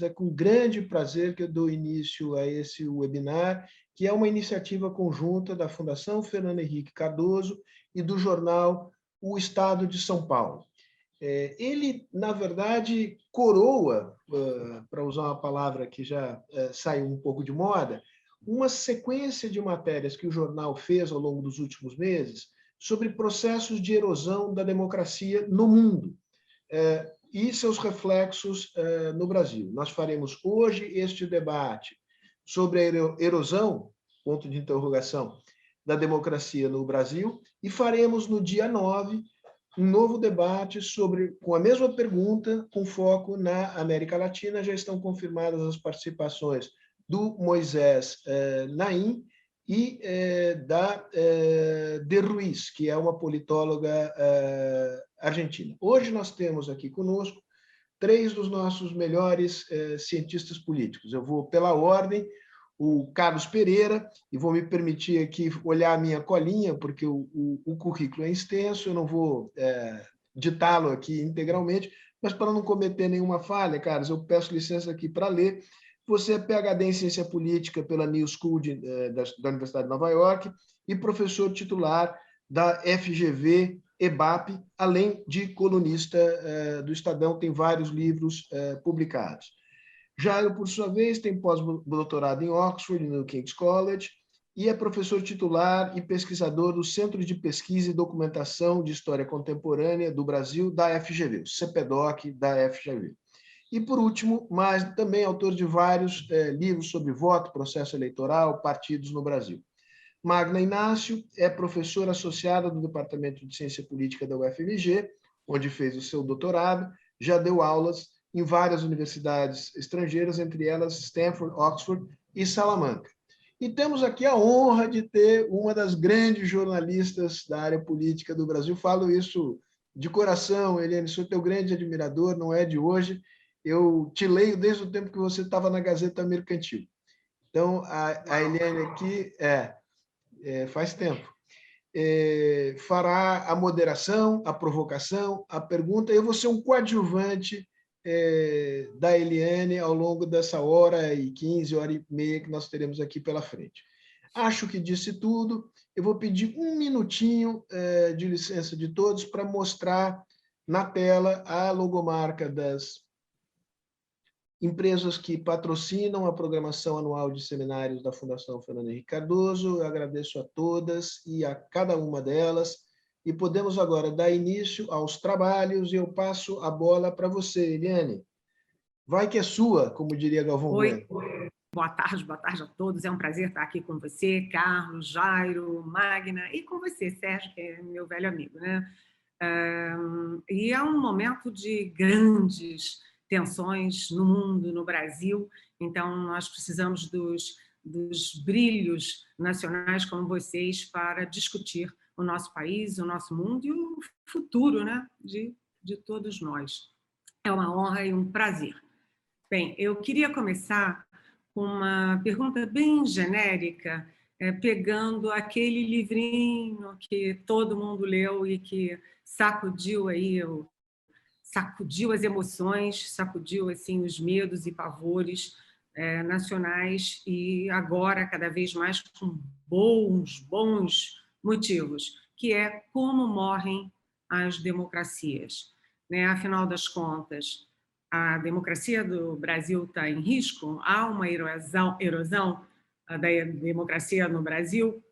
É com grande prazer que eu dou início a esse webinar, que é uma iniciativa conjunta da Fundação Fernando Henrique Cardoso e do jornal O Estado de São Paulo. Ele, na verdade, coroa, para usar uma palavra que já saiu um pouco de moda, uma sequência de matérias que o jornal fez ao longo dos últimos meses sobre processos de erosão da democracia no mundo e seus reflexos no Brasil. Nós faremos hoje este debate sobre a erosão, ponto de interrogação, da democracia no Brasil, e faremos no dia 9 um novo debate com a mesma pergunta, com foco na América Latina. Já estão confirmadas as participações do Moisés Naim e da De Ruiz, que é uma politóloga argentina. Hoje nós temos aqui conosco 3 dos nossos melhores cientistas políticos. Eu vou pela ordem: o Carlos Pereira, e vou me permitir aqui olhar a minha colinha, porque o currículo é extenso, eu não vou ditá-lo aqui integralmente, mas para não cometer nenhuma falha, Carlos, eu peço licença aqui para ler. Você é PhD em Ciência Política pela New School da Universidade de Nova York e professor titular da FGV EBAP, além de colunista do Estadão, tem vários livros publicados. Jairo, por sua vez, tem pós-doutorado em Oxford, no King's College, e é professor titular e pesquisador do Centro de Pesquisa e Documentação de História Contemporânea do Brasil, da FGV, o CPDOC da FGV. E, por último, mas também autor de vários livros sobre voto, processo eleitoral, partidos no Brasil. Magna Inácio é professora associada do Departamento de Ciência Política da UFMG, onde fez o seu doutorado, já deu aulas em várias universidades estrangeiras, entre elas Stanford, Oxford e Salamanca. E temos aqui a honra de ter uma das grandes jornalistas da área política do Brasil. Falo isso de coração, Eliane, sou teu grande admirador, não é de hoje. Eu te leio desde o tempo que você estava na Gazeta Mercantil. Então, a Eliane aqui faz tempo. Fará a moderação, a provocação, a pergunta. Eu vou ser um coadjuvante da Eliane ao longo dessa hora e 15, hora e meia que nós teremos aqui pela frente. Acho que disse tudo. Eu vou pedir um minutinho de licença de todos para mostrar na tela a logomarca das empresas que patrocinam a programação anual de seminários da Fundação Fernando Henrique Cardoso. Eu agradeço a todas e a cada uma delas. E podemos agora dar início aos trabalhos, e eu passo a bola para você, Eliane. Vai que é sua, como diria Galvão Bueno. Boa tarde a todos. É um prazer estar aqui com você, Carlos, Jairo, Magna, e com você, Sérgio, que é meu velho amigo, né? E é um momento de grandes tensões no mundo, no Brasil, então nós precisamos dos brilhos nacionais como vocês para discutir o nosso país, o nosso mundo e o futuro, né, de todos nós. É uma honra e um prazer. Bem, eu queria começar com uma pergunta bem genérica, pegando aquele livrinho que todo mundo leu e que sacudiu as emoções, sacudiu assim os medos e pavores nacionais, e agora cada vez mais com bons motivos, que é Como Morrem as Democracias. Né? Afinal das contas, a democracia do Brasil está em risco? Há uma erosão da democracia no Brasil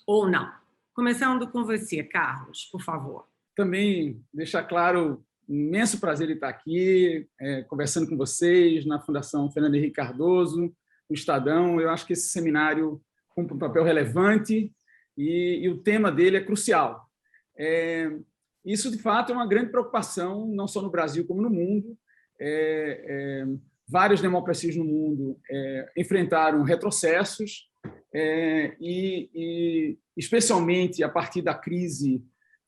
ou não? Começando com você, Carlos, por favor. Também deixar claro, imenso prazer em estar aqui, conversando com vocês na Fundação Fernando Henrique Cardoso, no Estadão. Eu acho que esse seminário cumpre um papel relevante e o tema dele é crucial. Isso, de fato, é uma grande preocupação, não só no Brasil como no mundo. Várias democracias no mundo enfrentaram retrocessos e especialmente a partir da crise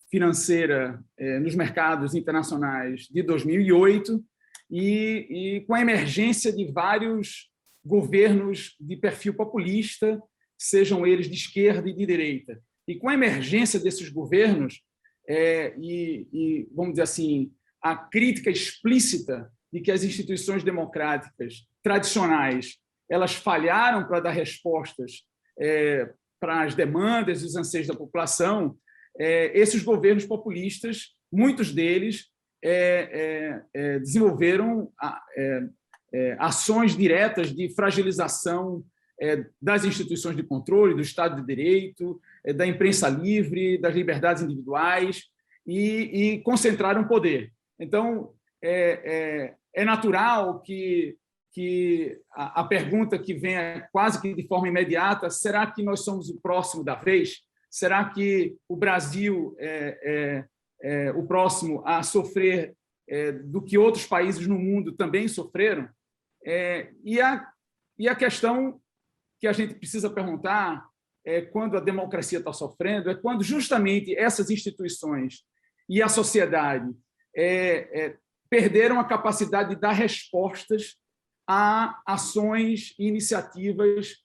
financeira nos mercados internacionais de 2008 e com a emergência de vários governos de perfil populista, sejam eles de esquerda e de direita. E com a emergência desses governos vamos dizer assim, a crítica explícita de que as instituições democráticas tradicionais elas falharam para dar respostas para as demandas e os anseios da população, esses governos populistas, muitos deles, desenvolveram ações diretas de fragilização das instituições de controle, do Estado de Direito, da imprensa livre, das liberdades individuais e concentraram poder. Então, é natural que a pergunta que vem quase que de forma imediata: será que nós somos o próximo da vez? Será que o Brasil é o próximo a sofrer do que outros países no mundo também sofreram? E a questão que a gente precisa perguntar quando a democracia está sofrendo, quando justamente essas instituições e a sociedade perderam a capacidade de dar respostas a ações e iniciativas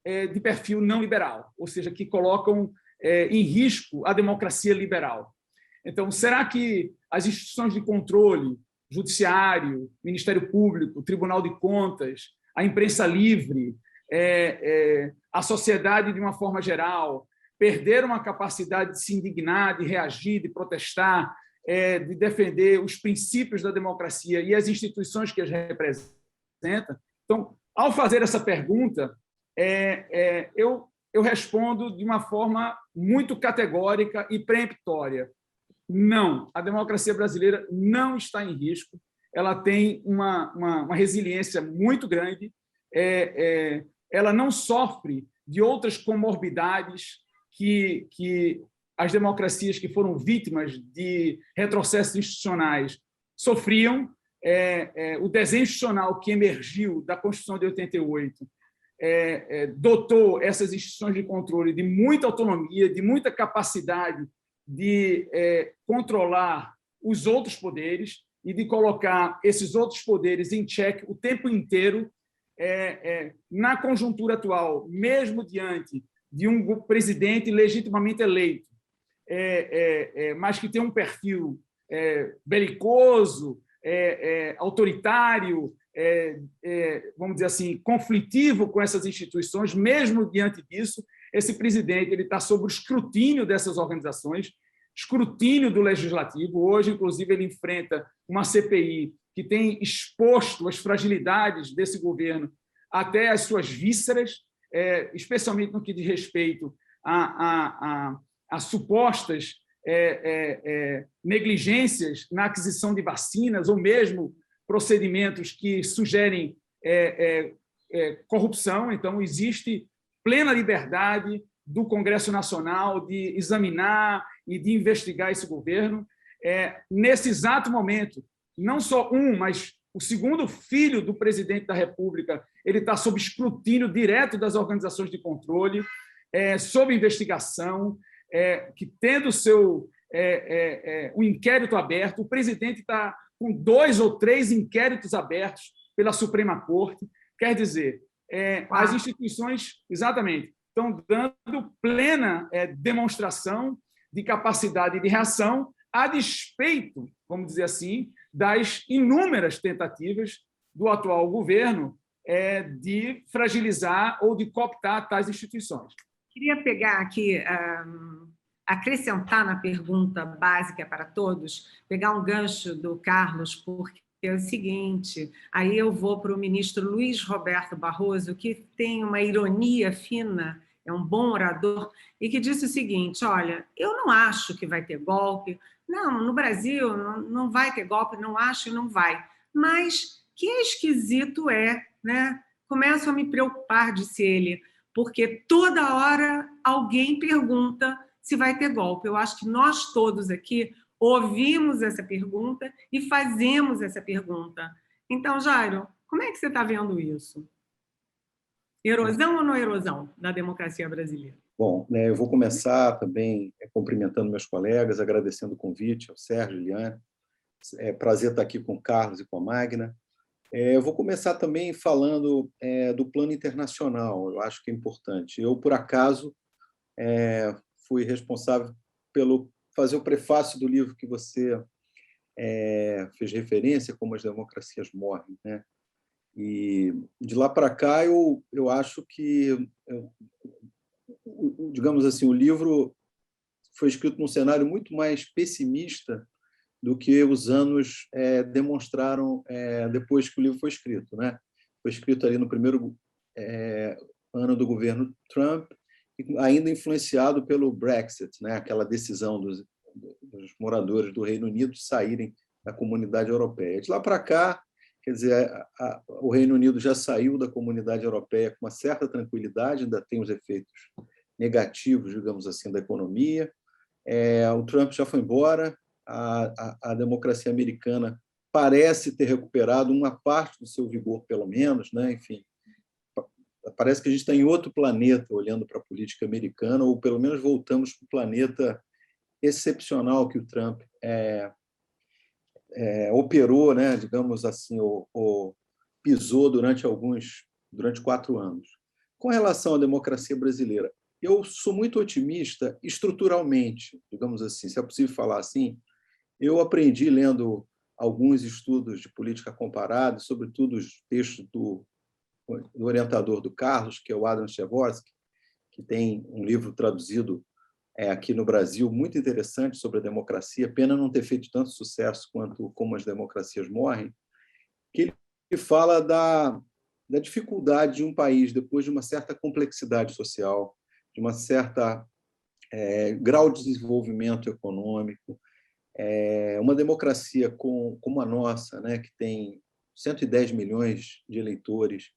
de perfil não liberal, ou seja, que colocam em risco a democracia liberal. Então, será que as instituições de controle, judiciário, Ministério Público, Tribunal de Contas, a imprensa livre, a sociedade de uma forma geral, perderam a capacidade de se indignar, de reagir, de protestar, de defender os princípios da democracia e as instituições que as representam? Então, ao fazer essa pergunta, eu respondo de uma forma muito categórica e peremptória. Não, a democracia brasileira não está em risco, ela tem uma resiliência muito grande, ela não sofre de outras comorbidades que as democracias que foram vítimas de retrocessos institucionais sofriam. O desenho institucional que emergiu da Constituição de 88 dotou essas instituições de controle de muita autonomia, de muita capacidade de controlar os outros poderes e de colocar esses outros poderes em xeque o tempo inteiro. Na conjuntura atual, mesmo diante de um presidente legitimamente eleito, mas que tem um perfil belicoso, autoritário, vamos dizer assim, conflitivo com essas instituições, mesmo diante disso, esse presidente ele está sob o escrutínio dessas organizações, escrutínio do Legislativo. Hoje, inclusive, ele enfrenta uma CPI que tem exposto as fragilidades desse governo até as suas vísceras, especialmente no que diz respeito a supostas negligências na aquisição de vacinas ou mesmo procedimentos que sugerem corrupção. Então, existe plena liberdade do Congresso Nacional de examinar e de investigar esse governo. Nesse exato momento, não só mas o segundo filho do presidente da República ele está sob escrutínio direto das organizações de controle, sob investigação, que tendo o inquérito aberto, o presidente está com 2 ou 3 inquéritos abertos pela Suprema Corte. Quer dizer, as instituições, exatamente, estão dando plena demonstração de capacidade de reação a despeito, vamos dizer assim, das inúmeras tentativas do atual governo de fragilizar ou de cooptar tais instituições. Queria pegar aqui, acrescentar na pergunta básica para todos, pegar um gancho do Carlos, porque é o seguinte, aí eu vou para o ministro Luiz Roberto Barroso, que tem uma ironia fina, é um bom orador, e que disse o seguinte: olha, eu não acho que vai ter golpe, não, no Brasil não vai ter golpe, não acho e não vai, mas que esquisito né? Começo a me preocupar, disse ele, porque toda hora alguém pergunta se vai ter golpe. Eu acho que nós todos aqui ouvimos essa pergunta e fazemos essa pergunta. Então, Jairo, como é que você está vendo isso? Erosão ou não erosão da democracia brasileira? Bom, eu vou começar também cumprimentando meus colegas, agradecendo o convite ao Sérgio, Liane. É prazer estar aqui com o Carlos e com a Magna. Eu vou começar também falando do plano internacional, eu acho que é importante. Eu, por acaso, fui responsável pelo fazer o prefácio do livro que você fez referência, como as democracias morrem, né? E de lá para cá eu acho que, digamos assim, o livro foi escrito num cenário muito mais pessimista do que os anos demonstraram depois que o livro foi escrito, né? Foi escrito ali no primeiro ano do governo Trump, ainda influenciado pelo Brexit, né? Aquela decisão dos moradores do Reino Unido de saírem da comunidade europeia. De lá para cá, quer dizer, o Reino Unido já saiu da comunidade europeia com uma certa tranquilidade, ainda tem os efeitos negativos, digamos assim, da economia. O Trump já foi embora, a democracia americana parece ter recuperado uma parte do seu vigor, pelo menos, né? Enfim, parece que a gente está em outro planeta olhando para a política americana, ou pelo menos voltamos para o planeta excepcional que o Trump operou, né? Digamos assim, ou pisou durante 4 anos. Com relação à democracia brasileira, eu sou muito otimista estruturalmente, digamos assim, se é possível falar assim. Eu aprendi lendo alguns estudos de política comparada, sobretudo os textos do orientador do Carlos, que é o Adam Przeworski, que tem um livro traduzido aqui no Brasil muito interessante sobre a democracia, pena não ter feito tanto sucesso quanto Como as Democracias Morrem, que ele fala da dificuldade de um país, depois de uma certa complexidade social, de uma certa grau de desenvolvimento econômico, uma democracia como a nossa, né, que tem 110 milhões de eleitores,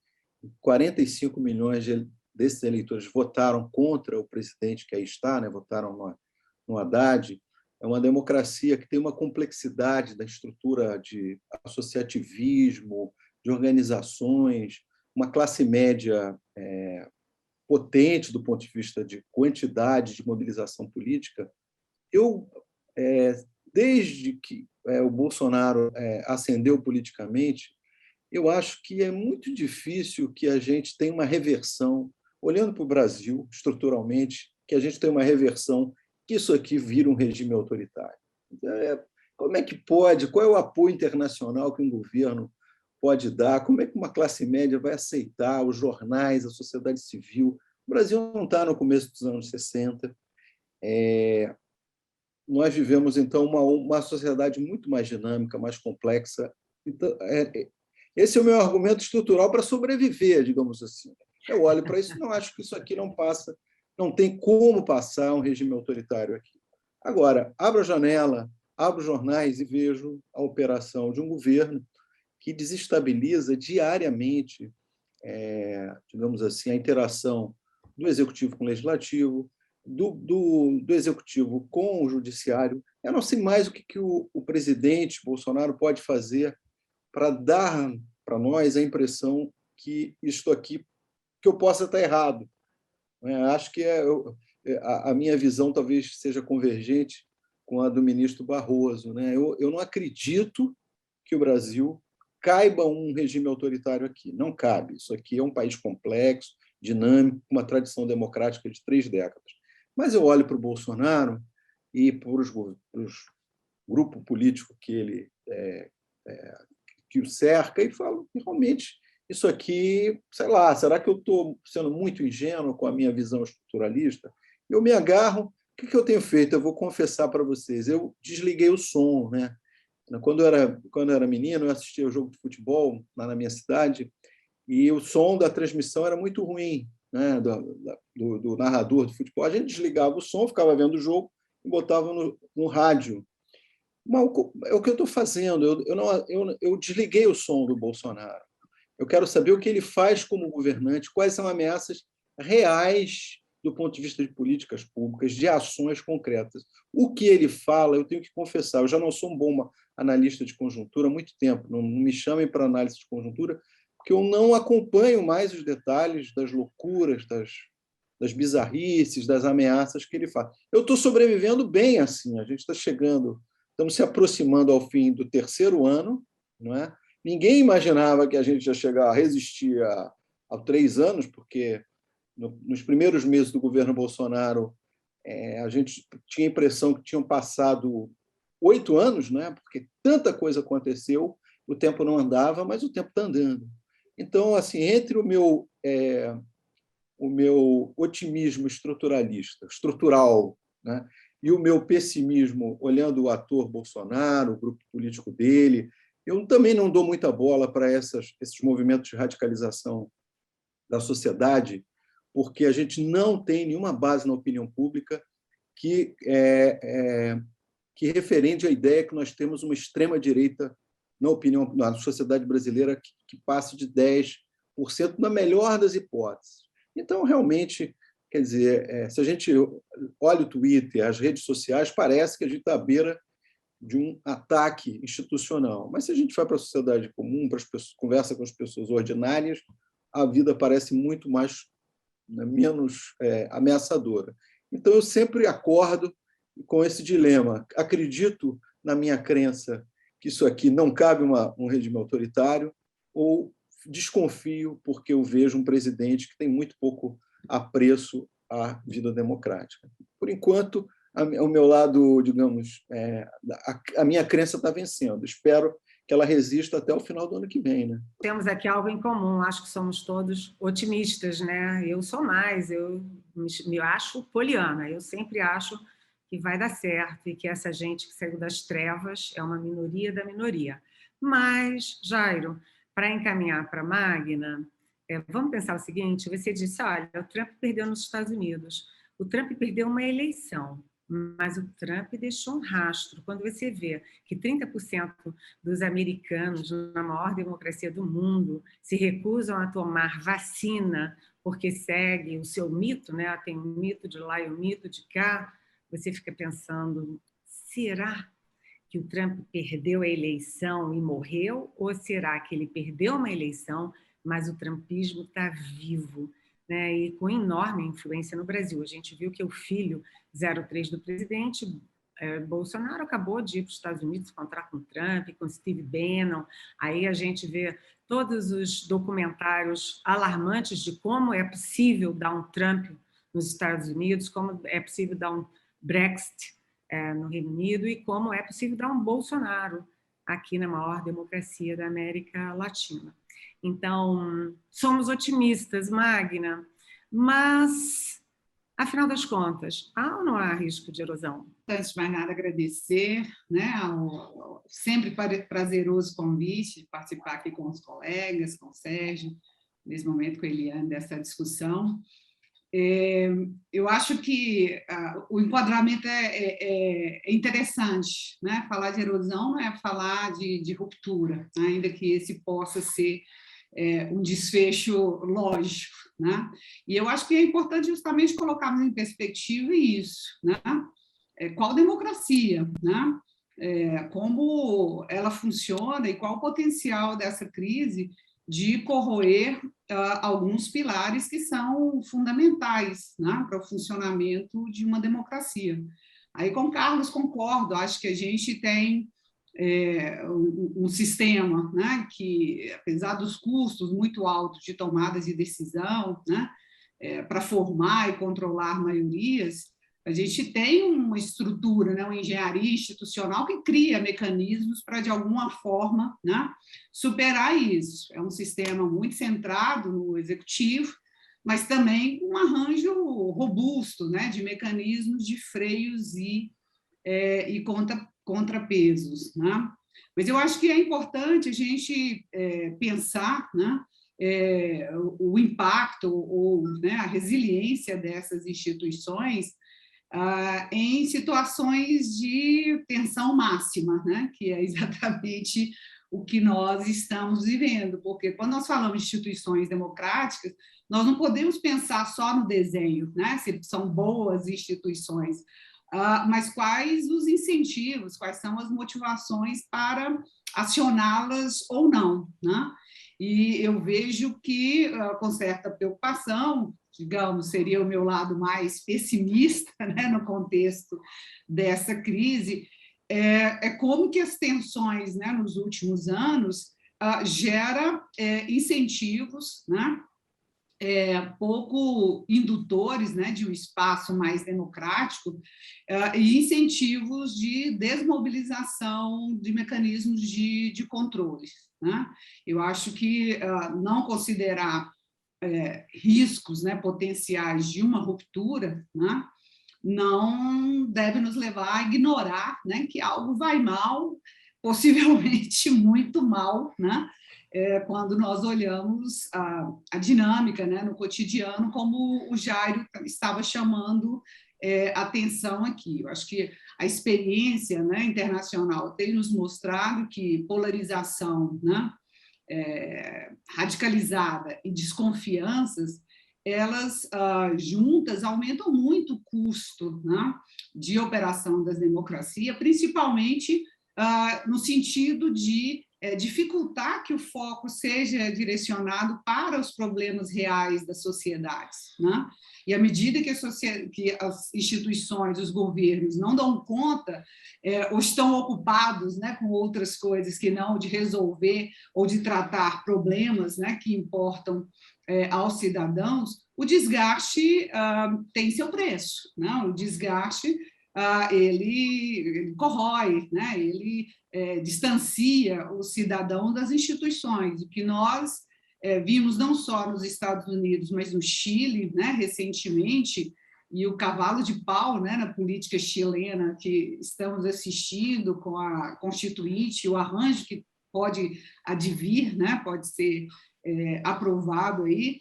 45 milhões desses eleitores votaram contra o presidente que aí está, né, votaram no Haddad. É uma democracia que tem uma complexidade da estrutura de associativismo, de organizações, uma classe média potente do ponto de vista de quantidade de mobilização política. Desde que o Bolsonaro ascendeu politicamente, eu acho que é muito difícil que a gente tenha uma reversão, olhando para o Brasil estruturalmente, que a gente tenha uma reversão, que isso aqui vira um regime autoritário. Como é que pode? Qual é o apoio internacional que um governo pode dar? Como é que uma classe média vai aceitar os jornais, a sociedade civil? O Brasil não está no começo dos anos 60. Nós vivemos, então, uma sociedade muito mais dinâmica, mais complexa. Então, esse é o meu argumento estrutural para sobreviver, digamos assim. Eu olho para isso e não acho que isso aqui não passa, não tem como passar um regime autoritário aqui. Agora, abro a janela, abro os jornais e vejo a operação de um governo que desestabiliza diariamente, digamos assim, a interação do executivo com o legislativo, do executivo com o judiciário. Eu não sei mais o que o presidente Bolsonaro pode fazer para dar para nós a impressão que isto aqui, que eu possa estar errado. Acho que a minha visão talvez seja convergente com a do ministro Barroso. Eu não acredito que o Brasil caiba um regime autoritário aqui. Não cabe. Isso aqui é um país complexo, dinâmico, com uma tradição democrática de 3 décadas. Mas eu olho para o Bolsonaro e para os grupo político que ele que o cerca e falo, realmente, isso aqui, sei lá, será que eu estou sendo muito ingênuo com a minha visão estruturalista? Eu me agarro, o que eu tenho feito? Eu vou confessar para vocês, eu desliguei o som, né? Quando eu era menino, eu assistia ao jogo de futebol lá na minha cidade e o som da transmissão era muito ruim, né? do narrador de futebol. A gente desligava o som, ficava vendo o jogo e botava no rádio. Mas é o que eu estou fazendo. Eu desliguei o som do Bolsonaro. Eu quero saber o que ele faz como governante, quais são ameaças reais do ponto de vista de políticas públicas, de ações concretas. O que ele fala, eu tenho que confessar, eu já não sou um bom analista de conjuntura há muito tempo, não me chamem para análise de conjuntura, porque eu não acompanho mais os detalhes das loucuras, das bizarrices, das ameaças que ele faz. Eu estou sobrevivendo bem assim, a gente está chegando, estamos se aproximando ao fim do 3º ano, não é? Ninguém imaginava que a gente ia chegar a resistir a 3 anos, porque nos primeiros meses do governo Bolsonaro a gente tinha a impressão que tinham passado 8 anos, né? Porque tanta coisa aconteceu, o tempo não andava, mas o tempo está andando. Então, assim, entre o meu otimismo estrutural, né, e o meu pessimismo, olhando o ator Bolsonaro, o grupo político dele, eu também não dou muita bola para esses movimentos de radicalização da sociedade, porque a gente não tem nenhuma base na opinião pública que referende a ideia que nós temos uma extrema-direita na sociedade brasileira que passe de 10%, na melhor das hipóteses. Então, realmente, quer dizer, se a gente olha o Twitter, as redes sociais, parece que a gente está à beira de um ataque institucional. Mas se a gente vai para a sociedade comum, conversa com as pessoas ordinárias, a vida parece muito mais, menos ameaçadora. Então, eu sempre acordo com esse dilema. Acredito na minha crença que isso aqui não cabe um regime autoritário, ou desconfio porque eu vejo um presidente que tem muito pouco apreço à vida democrática. Por enquanto, o meu lado, digamos, a minha crença está vencendo. Espero que ela resista até o final do ano que vem, né? Temos aqui algo em comum, acho que somos todos otimistas, né? Eu sou mais, eu me acho poliana, eu sempre acho que vai dar certo e que essa gente que saiu das trevas é uma minoria da minoria. Mas, Jairo, para encaminhar para a Magna, vamos pensar o seguinte, você disse, olha, o Trump perdeu nos Estados Unidos, o Trump perdeu uma eleição, mas o Trump deixou um rastro. Quando você vê que 30% dos americanos, na maior democracia do mundo, se recusam a tomar vacina porque segue o seu mito, né? Tem um mito de lá e um mito de cá, você fica pensando, será que o Trump perdeu a eleição e morreu? Ou será que ele perdeu uma eleição, mas o trumpismo está vivo, né? E com enorme influência no Brasil? A gente viu que o filho 03 do presidente Bolsonaro acabou de ir para os Estados Unidos se encontrar com Trump, com Steve Bannon. Aí a gente vê todos os documentários alarmantes de como é possível dar um Trump nos Estados Unidos, como é possível dar um Brexit no Reino Unido e como é possível dar um Bolsonaro aqui na maior democracia da América Latina. Então, somos otimistas, Magna, mas, afinal das contas, há ou não há risco de erosão? Antes de mais nada, agradecer, né, ao sempre prazeroso convite de participar aqui com os colegas, com o Sérgio, nesse momento com a Eliane, dessa discussão. Eu acho que o enquadramento é interessante, né? Falar de erosão não é falar de ruptura, né? Ainda que esse possa ser um desfecho lógico, né? E eu acho que é importante justamente colocarmos em perspectiva isso, né? Qual democracia, né? Como ela funciona e qual o potencial dessa crise de corroer alguns pilares que são fundamentais, né, para o funcionamento de uma democracia. Aí, com o Carlos, concordo, acho que a gente tem um sistema, né, que, apesar dos custos muito altos de tomadas de decisão, né, para formar e controlar maiorias, a gente tem uma estrutura, né, uma engenharia institucional que cria mecanismos para, de alguma forma, né, superar isso. É um sistema muito centrado no executivo, mas também um arranjo robusto, né, de mecanismos de freios e contrapesos, né? Mas eu acho que é importante a gente pensar, né, o impacto ou, né, a resiliência dessas instituições em situações de tensão máxima, né? Que é exatamente o que nós estamos vivendo, porque quando nós falamos de instituições democráticas, nós não podemos pensar só no desenho, né? Se são boas instituições, mas quais os incentivos, quais são as motivações para acioná-las ou não, né? E eu vejo que, com certa preocupação, digamos, seria o meu lado mais pessimista, né, no contexto dessa crise, como que as tensões, né, nos últimos anos gera incentivos, né, pouco indutores, né, de um espaço mais democrático e incentivos de desmobilização de mecanismos de controle, né? Eu acho que não considerar riscos, né, potenciais de uma ruptura, né, não deve nos levar a ignorar, né, que algo vai mal, possivelmente muito mal, né, quando nós olhamos a dinâmica, né, no cotidiano, como o Jairo estava chamando atenção aqui. Eu acho que a experiência, né, internacional tem nos mostrado que polarização, né, radicalizada e desconfianças, elas juntas aumentam muito o custo, né, de operação das democracias, principalmente no sentido de dificultar que o foco seja direcionado para os problemas reais das sociedades, né? E à medida que as instituições, os governos não dão conta ou estão ocupados, né, com outras coisas que não de resolver ou de tratar problemas, né, que importam aos cidadãos, o desgaste tem seu preço, né? O desgaste ele corrói, né? Ele distancia o cidadão das instituições, o que nós vimos não só nos Estados Unidos, mas no Chile, né, recentemente, e o cavalo de pau, né, na política chilena que estamos assistindo com a Constituinte, o arranjo que pode advir, né, pode ser aprovado aí,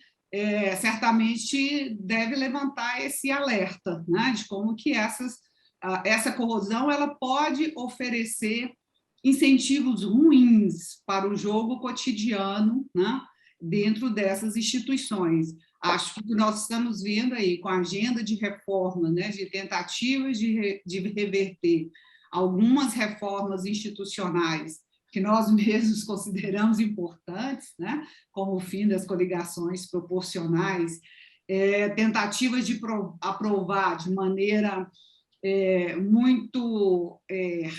certamente deve levantar esse alerta, né, de como que essa corrosão ela pode oferecer incentivos ruins para o jogo cotidiano, né, dentro dessas instituições. Acho que nós estamos vendo aí com a agenda de reforma, né, de tentativas de reverter algumas reformas institucionais que nós mesmos consideramos importantes, né, como o fim das coligações proporcionais, tentativas de aprovar de maneira muito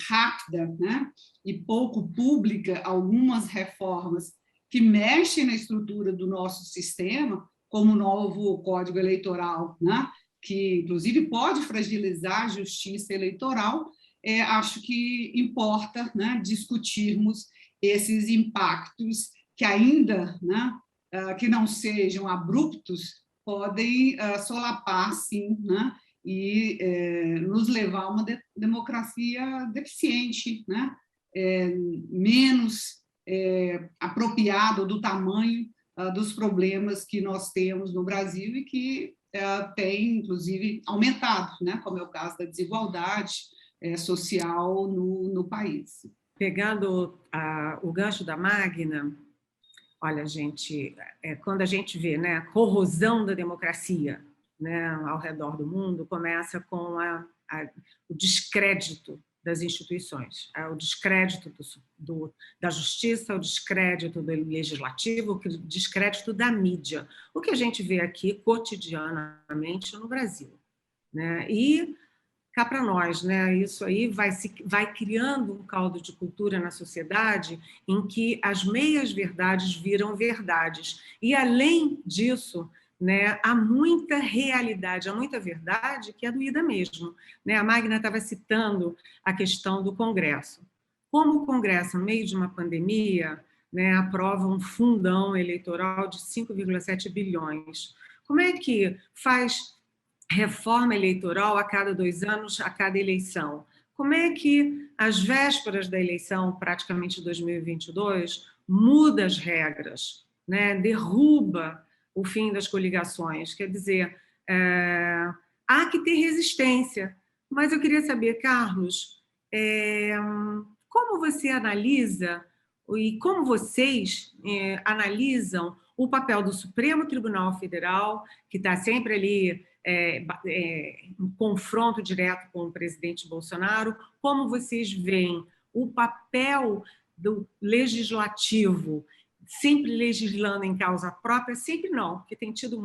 rápida, né, e pouco pública algumas reformas que mexem na estrutura do nosso sistema, como o novo Código Eleitoral, né, que, inclusive, pode fragilizar a justiça eleitoral. Acho que importa, né, discutirmos esses impactos que ainda, né, que não sejam abruptos, podem solapar, sim, né, e nos levar a uma democracia deficiente, né, menos apropriado do tamanho dos problemas que nós temos no Brasil e que tem, inclusive, aumentado, né, como é o caso da desigualdade social no país. Pegando o gancho da Magna, olha, gente, quando a gente vê, né, a corrosão da democracia, né, ao redor do mundo, começa com o descrédito das instituições, o descrédito da justiça, o descrédito do legislativo, o descrédito da mídia, o que a gente vê aqui cotidianamente no Brasil, né? E cá para nós, né? Isso aí vai criando um caldo de cultura na sociedade em que as meias-verdades viram verdades. E, além disso, né, há muita realidade, há muita verdade que é doída mesmo, né? A Magna estava citando a questão do Congresso. Como o Congresso, no meio de uma pandemia, né, aprova um fundão eleitoral de 5,7 bilhões, como é que faz reforma eleitoral a cada 2 anos, a cada eleição? Como é que, às vésperas da eleição, praticamente 2022, muda as regras, né? Derruba o fim das coligações? Quer dizer, há que ter resistência. Mas eu queria saber, Carlos, como você analisa e como vocês analisam o papel do Supremo Tribunal Federal, que está sempre ali em confronto direto com o presidente Bolsonaro, como vocês veem o papel do legislativo, sempre legislando em causa própria, sempre não, porque tem tido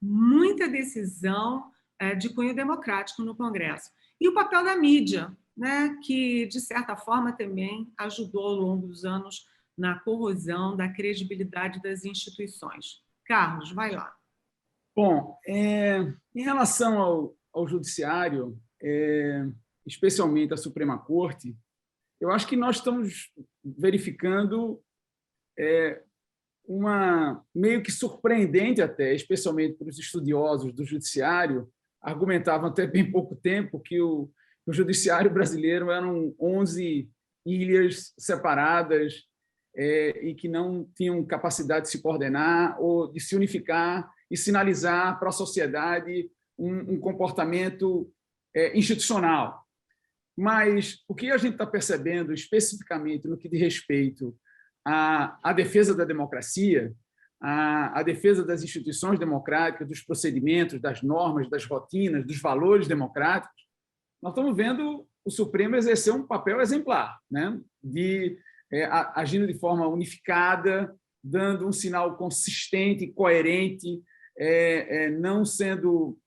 muita decisão de cunho democrático no Congresso. E o papel da mídia, né, que, de certa forma, também ajudou ao longo dos anos na corrosão da credibilidade das instituições. Carlos, vai lá. Bom, em relação ao judiciário, especialmente a Suprema Corte, eu acho que nós estamos verificando uma meio que surpreendente até, especialmente para os estudiosos do judiciário, argumentavam até bem pouco tempo que o judiciário brasileiro eram 11 ilhas separadas e que não tinham capacidade de se coordenar ou de se unificar e sinalizar para a sociedade um comportamento institucional. Mas o que a gente está percebendo especificamente no que diz respeito à defesa da democracia, à defesa das instituições democráticas, dos procedimentos, das normas, das rotinas, dos valores democráticos, nós estamos vendo o Supremo exercer um papel exemplar, né? Agindo de forma unificada, dando um sinal consistente, coerente, não sendo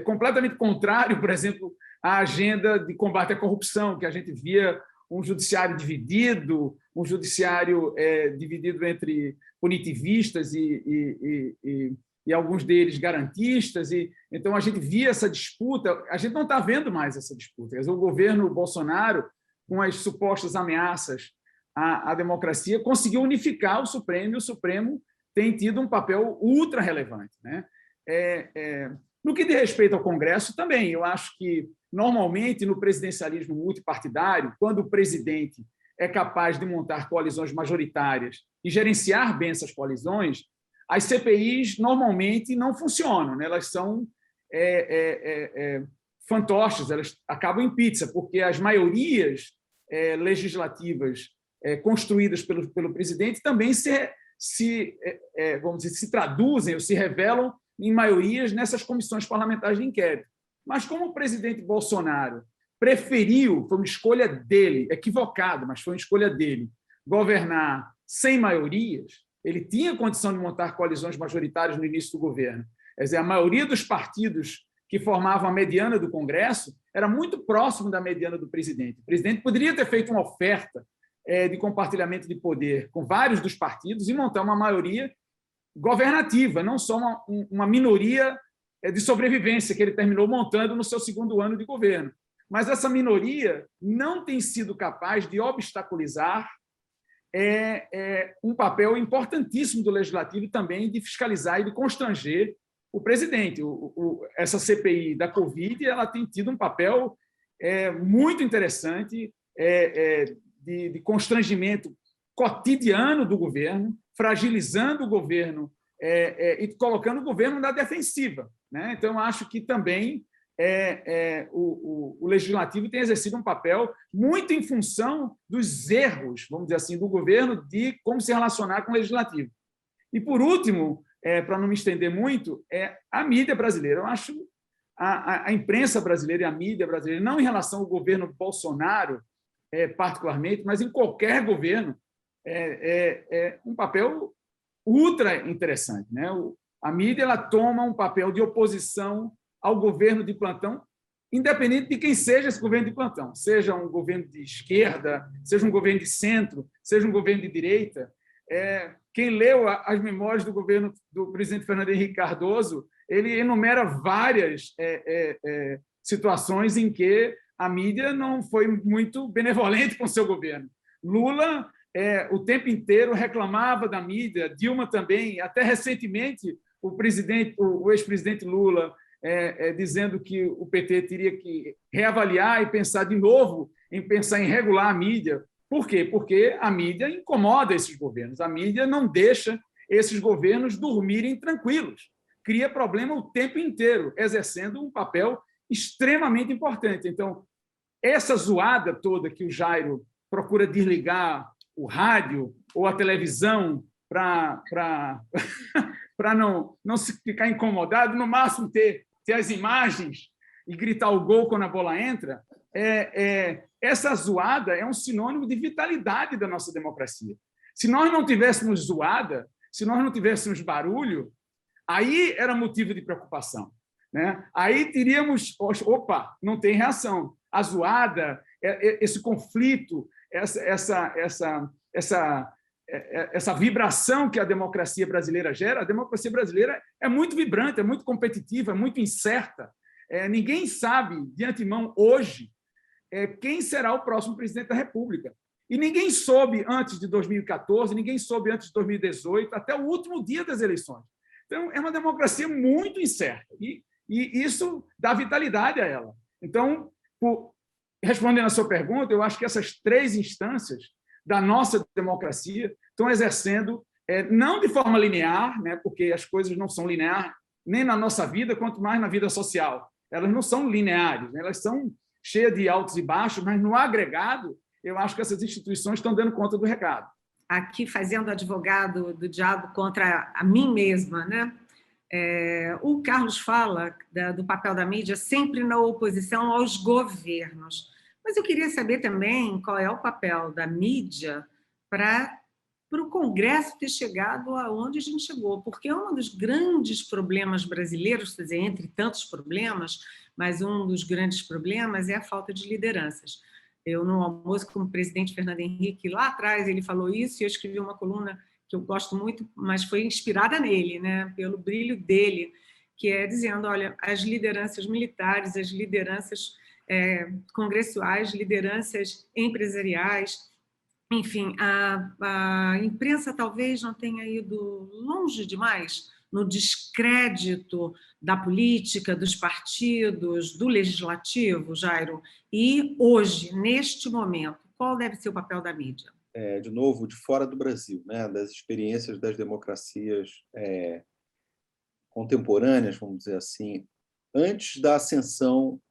completamente contrário, por exemplo, à agenda de combate à corrupção, que a gente via um judiciário dividido, dividido entre punitivistas e alguns deles garantistas. Então, a gente via essa disputa, a gente não está vendo mais essa disputa. Quer dizer, o governo Bolsonaro, com as supostas ameaças à democracia, conseguiu unificar o Supremo, e o Supremo tem tido um papel ultra relevante, né? No que diz respeito ao Congresso, também, eu acho que, normalmente, no presidencialismo multipartidário, quando o presidente é capaz de montar coalizões majoritárias e gerenciar bem essas coalizões, as CPIs normalmente não funcionam, né? Elas são fantoches, elas acabam em pizza, porque as maiorias legislativas construídas pelo presidente também vamos dizer, se traduzem ou se revelam em maiorias nessas comissões parlamentares de inquérito. Mas como o presidente Bolsonaro preferiu, foi uma escolha dele, equivocada, mas foi uma escolha dele, governar sem maiorias, ele tinha condição de montar coalizões majoritárias no início do governo. Quer dizer, a maioria dos partidos que formavam a mediana do Congresso era muito próximo da mediana do presidente. O presidente poderia ter feito uma oferta de compartilhamento de poder com vários dos partidos e montar uma maioria governativa, não só uma minoria de sobrevivência que ele terminou montando no seu segundo ano de governo. Mas essa minoria não tem sido capaz de obstaculizar um papel importantíssimo do Legislativo e também de fiscalizar e de constranger o presidente. Essa CPI da Covid, ela tem tido um papel muito interessante de constrangimento cotidiano do governo, fragilizando o governo e colocando o governo na defensiva, né? Então, acho que também o Legislativo tem exercido um papel muito em função dos erros, vamos dizer assim, do governo de como se relacionar com o Legislativo. E, por último, para não me estender muito, a mídia brasileira. Eu acho a imprensa brasileira e a mídia brasileira, não em relação ao governo Bolsonaro, particularmente, mas em qualquer governo, um papel ultra interessante, né? A mídia ela toma um papel de oposição ao governo de plantão, independente de quem seja esse governo de plantão, seja um governo de esquerda, seja um governo de centro, seja um governo de direita. Quem leu as memórias do governo do presidente Fernando Henrique Cardoso, ele enumera várias situações em que a mídia não foi muito benevolente com o seu governo. Lula, o tempo inteiro, reclamava da mídia, Dilma também, até recentemente o ex-presidente Lula dizendo que o PT teria que reavaliar e pensar de novo em regular a mídia. Por quê? Porque a mídia incomoda esses governos, a mídia não deixa esses governos dormirem tranquilos, cria problema o tempo inteiro, exercendo um papel extremamente importante. Então, essa zoada toda que o Jairo procura desligar o rádio ou a televisão para não se ficar incomodado, no máximo ter as imagens e gritar o gol quando a bola entra, essa zoada é um sinônimo de vitalidade da nossa democracia. Se nós não tivéssemos zoada, se nós não tivéssemos barulho, aí era motivo de preocupação, né? Aí teríamos, opa, não tem reação. A zoada, esse conflito, essa essa vibração que a democracia brasileira gera, a democracia brasileira é muito vibrante, é muito competitiva, é muito incerta. Ninguém sabe, de antemão, hoje, quem será o próximo presidente da República. E ninguém soube antes de 2014, ninguém soube antes de 2018, até o último dia das eleições. Então, é uma democracia muito incerta, e isso dá vitalidade a ela. Então, respondendo à sua pergunta, eu acho que essas 3 instâncias da nossa democracia estão exercendo, não de forma linear, né, porque as coisas não são lineares, nem na nossa vida, quanto mais na vida social. Elas não são lineares, né, elas são cheias de altos e baixos, mas, no agregado, eu acho que essas instituições estão dando conta do recado. Aqui, fazendo advogado do diabo contra a mim mesma, né? O Carlos fala do papel da mídia sempre na oposição aos governos. Mas eu queria saber também qual é o papel da mídia para o Congresso ter chegado aonde a gente chegou, porque um dos grandes problemas brasileiros, quer dizer, entre tantos problemas, mas um dos grandes problemas é a falta de lideranças. Eu, no almoço com o presidente Fernando Henrique, lá atrás, ele falou isso, e eu escrevi uma coluna que eu gosto muito, mas foi inspirada nele, né, pelo brilho dele, que é dizendo, olha, as lideranças militares, as lideranças congressuais, lideranças empresariais, enfim, a imprensa talvez não tenha ido longe demais no descrédito da política, dos partidos, do legislativo, Jairo. E hoje, neste momento, qual deve ser o papel da mídia? De novo, de fora do Brasil, né? Das experiências das democracias contemporâneas, vamos dizer assim, antes da ascensão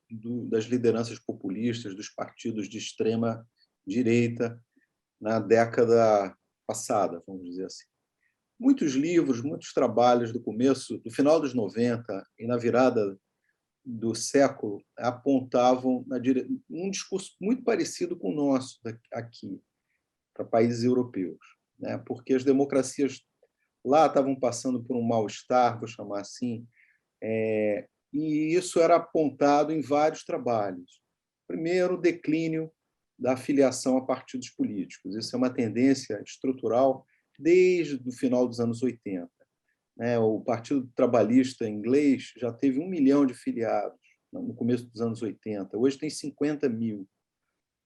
das lideranças populistas, dos partidos de extrema direita, na década passada, vamos dizer assim. Muitos livros, muitos trabalhos do final dos 90 e na virada do século apontavam um discurso muito parecido com o nosso aqui, para países europeus, né? Porque as democracias lá estavam passando por um mal-estar, vou chamar assim, e isso era apontado em vários trabalhos. Primeiro, o declínio da afiliação a partidos políticos. Isso é uma tendência estrutural desde o final dos anos 80. O Partido Trabalhista inglês já teve 1 milhão de filiados no começo dos anos 80. Hoje tem 50 mil.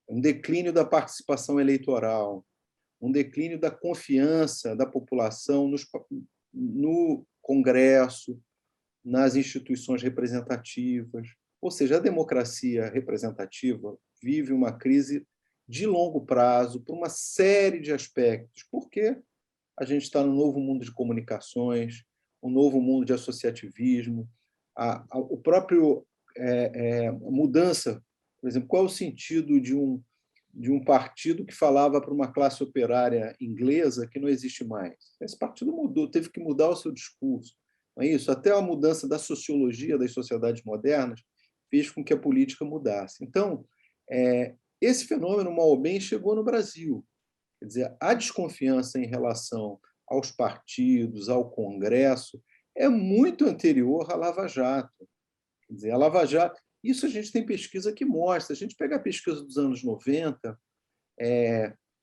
Um declínio da participação eleitoral, um declínio da confiança da população no Congresso, nas instituições representativas. Ou seja, a democracia representativa vive uma crise de longo prazo por uma série de aspectos, porque a gente está no novo mundo de comunicações, um novo mundo de associativismo, o próprio mudança, por exemplo, qual é o sentido de um partido que falava para uma classe operária inglesa que não existe mais? Esse partido mudou, teve que mudar o seu discurso. Não é isso? Até a mudança da sociologia das sociedades modernas fez com que a política mudasse. Então, esse fenômeno, mal ou bem, chegou no Brasil. Quer dizer, a desconfiança em relação aos partidos, ao Congresso, é muito anterior à Lava Jato. Quer dizer, a Lava Jato, isso a gente tem pesquisa que mostra. A gente pega a pesquisa dos anos 90,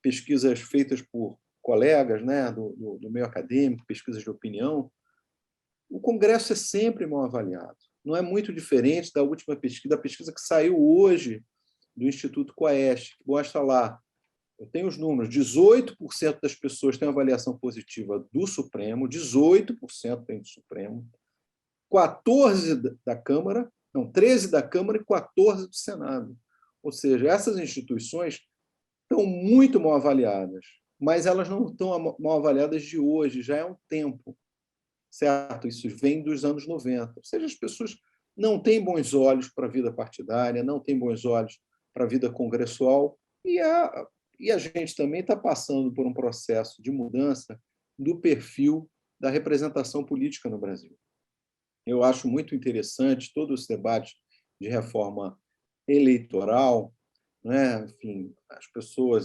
pesquisas feitas por colegas, né, do meio acadêmico, pesquisas de opinião, o Congresso é sempre mal avaliado. Não é muito diferente da última pesquisa, da pesquisa que saiu hoje do Instituto Quaest, que mostra lá, eu tenho os números, 18% das pessoas têm avaliação positiva do Supremo, 18% tem do Supremo, 14 da Câmara, não, 13 da Câmara e 14 do Senado. Ou seja, essas instituições estão muito mal avaliadas, mas elas não estão mal avaliadas de hoje, já é um tempo, certo? Isso vem dos anos 90. Ou seja, as pessoas não têm bons olhos para a vida partidária, não têm bons olhos para a vida congressual, e a gente também está passando por um processo de mudança do perfil da representação política no Brasil. Eu acho muito interessante todo esse debate de reforma eleitoral, né? Enfim, as pessoas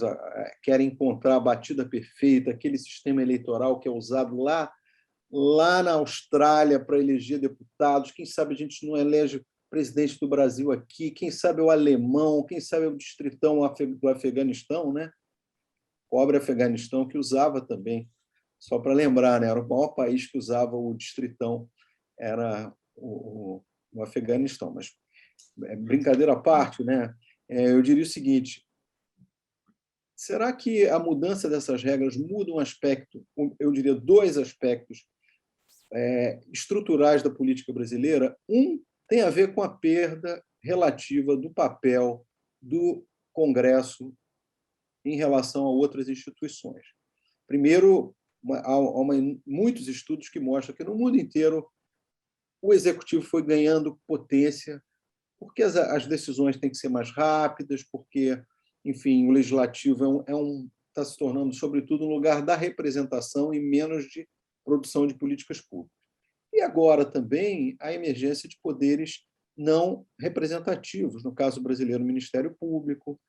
querem encontrar a batida perfeita, aquele sistema eleitoral que é usado lá na Austrália para eleger deputados. Quem sabe a gente não elege presidente do Brasil aqui, quem sabe o alemão, quem sabe o distritão do Afeganistão, né? pobre Afeganistão, que usava também, só para lembrar, né, era o maior país que usava o distritão, era o Afeganistão. Mas, brincadeira à parte, né, eu diria o seguinte: será que a mudança dessas regras muda um aspecto, eu diria dois aspectos estruturais da política brasileira? Um tem a ver com a perda relativa do papel do Congresso em relação a outras instituições. Primeiro, há muitos estudos que mostram que no mundo inteiro o executivo foi ganhando potência, porque as decisões têm que ser mais rápidas, porque, enfim, o legislativo está se tornando, sobretudo, um lugar da representação e menos de produção de políticas públicas. E agora também a emergência de poderes não representativos, no caso brasileiro, o Ministério Público,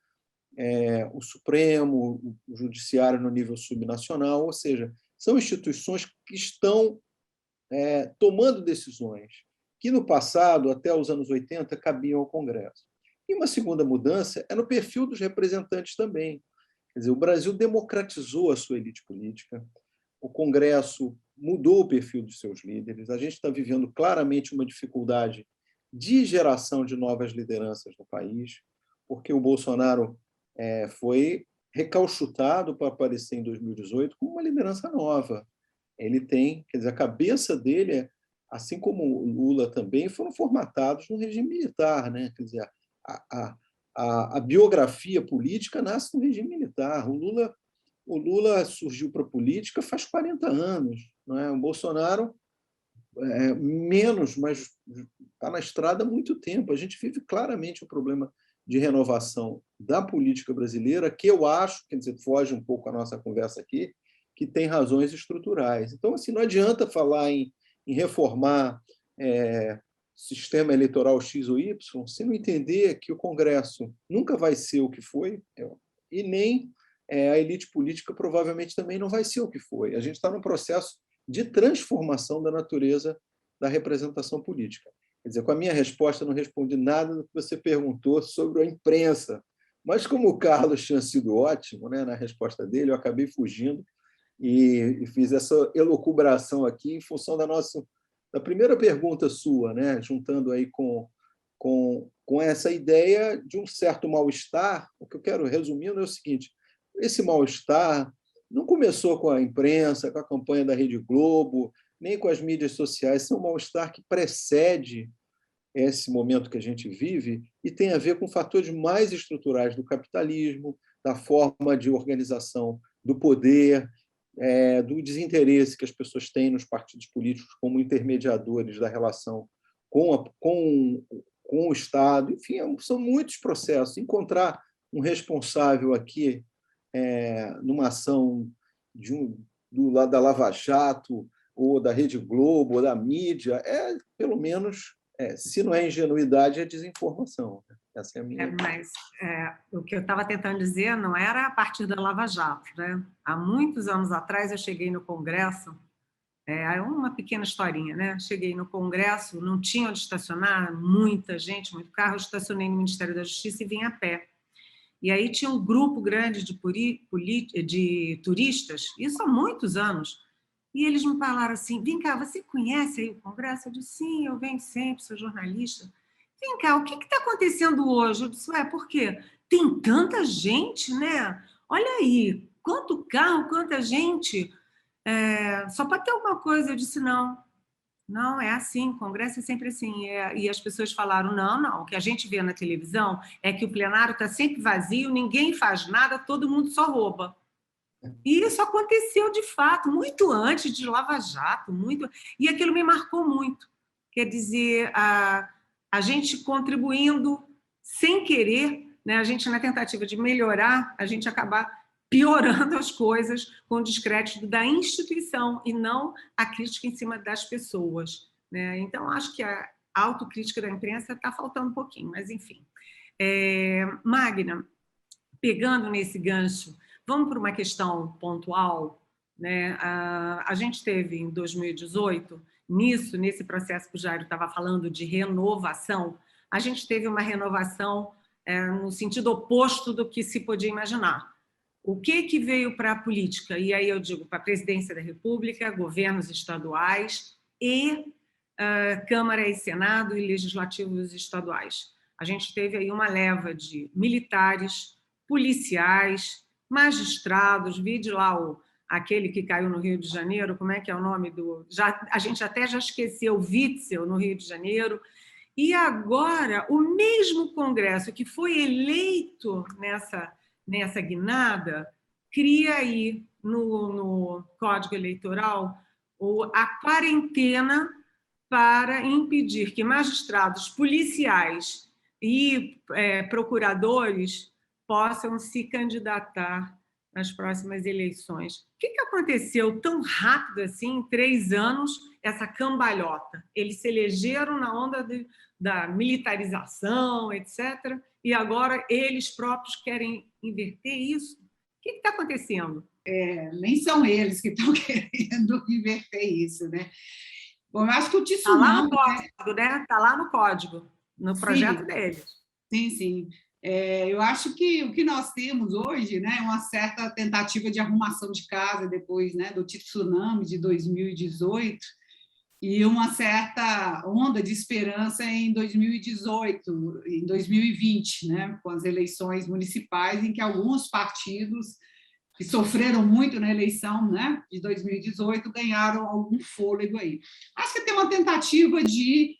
o Supremo, o Judiciário no nível subnacional, ou seja, são instituições que estão tomando decisões que, no passado, até os anos 80, cabiam ao Congresso. E uma segunda mudança é no perfil dos representantes também. Quer dizer, o Brasil democratizou a sua elite política, o Congresso mudou o perfil dos seus líderes, a gente está vivendo claramente uma dificuldade de geração de novas lideranças no país, porque o Bolsonaro foi recauchutado para aparecer em 2018 como uma liderança nova. Ele tem, quer dizer, a cabeça dele, assim como o Lula também, foram formatados no regime militar, né? Quer dizer, a biografia política nasce no regime militar. O Lula surgiu para a política faz 40 anos, não é? O Bolsonaro menos, mas está na estrada há muito tempo. A gente vive claramente o problema de renovação da política brasileira, que eu acho, quer dizer, foge um pouco a nossa conversa aqui, que tem razões estruturais. Então, assim, não adianta falar em reformar sistema eleitoral X ou Y se não entender que o Congresso nunca vai ser o que foi e nem a elite política provavelmente também não vai ser o que foi. A gente está num processo de transformação da natureza da representação política. Quer dizer, com a minha resposta, não respondi nada do que você perguntou sobre a imprensa, mas como o Carlos tinha sido ótimo, né, na resposta dele, eu acabei fugindo e fiz essa elucubração aqui em função da primeira pergunta sua, né, juntando aí com essa ideia de um certo mal-estar. O que eu quero, resumindo, é o seguinte: esse mal-estar não começou com a imprensa, com a campanha da Rede Globo, nem com as mídias sociais. Esse é um mal-estar que precede esse momento que a gente vive e tem a ver com fatores mais estruturais do capitalismo, da forma de organização do poder, do desinteresse que as pessoas têm nos partidos políticos como intermediadores da relação com o Estado. Enfim, são muitos processos. Encontrar um responsável aqui numa ação do lado da Lava Jato, ou da Rede Globo, ou da mídia, pelo menos, se não é ingenuidade, é desinformação. Essa é a minha... Mas o que eu estava tentando dizer não era a partir da Lava Jato, né? Há muitos anos atrás, eu cheguei no Congresso, uma pequena historinha, né? Cheguei no Congresso, não tinha onde estacionar, muita gente, muito carro, eu estacionei no Ministério da Justiça e vim a pé. E aí tinha um grupo grande de turistas, isso há muitos anos, e eles me falaram assim: vem cá, você conhece aí o Congresso? Eu disse: sim, eu venho sempre, sou jornalista. Vem cá, o que está acontecendo hoje? Eu disse: por quê? Tem tanta gente, né? Olha aí, quanto carro, quanta gente. Só para ter alguma coisa. Eu disse: não, é assim, o Congresso é sempre assim. E as pessoas falaram: não, o que a gente vê na televisão é que o plenário está sempre vazio, ninguém faz nada, todo mundo só rouba. E isso aconteceu de fato, muito antes de Lava Jato, e aquilo me marcou muito. Quer dizer, a gente contribuindo sem querer, né, a gente, na tentativa de melhorar, a gente acabar piorando as coisas com o descrédito da instituição e não a crítica em cima das pessoas, né? Então, acho que a autocrítica da imprensa está faltando um pouquinho, mas enfim. Magna, pegando nesse gancho, vamos para uma questão pontual, né? A gente teve em 2018, nesse processo que o Jairo estava falando de renovação, a gente teve uma renovação no sentido oposto do que se podia imaginar. O que veio para a política? E aí eu digo para a presidência da República, governos estaduais e Câmara e Senado e legislativos estaduais. A gente teve aí uma leva de militares, policiais, magistrados, vide lá aquele que caiu no Rio de Janeiro, como é que é o nome do... a gente até já esqueceu, Witzel, no Rio de Janeiro. E agora, o mesmo Congresso que foi eleito nessa guinada, cria aí no Código Eleitoral a quarentena para impedir que magistrados, policiais e procuradores possam se candidatar nas próximas eleições. O que aconteceu tão rápido assim, em 3 anos, essa cambalhota? Eles se elegeram na onda da militarização, etc., e agora eles próprios querem inverter isso? O que está acontecendo? Nem são eles que estão querendo inverter isso, né? Bom, eu acho que o tsunami... Está lá no código, né? Está lá no código, no projeto deles. Sim, sim. Eu acho que o que nós temos hoje, né, é uma certa tentativa de arrumação de casa depois, né, do tsunami de 2018 e uma certa onda de esperança em 2018, em 2020, né, com as eleições municipais, em que alguns partidos que sofreram muito na eleição, né, de 2018 ganharam algum fôlego aí. Acho que tem uma tentativa de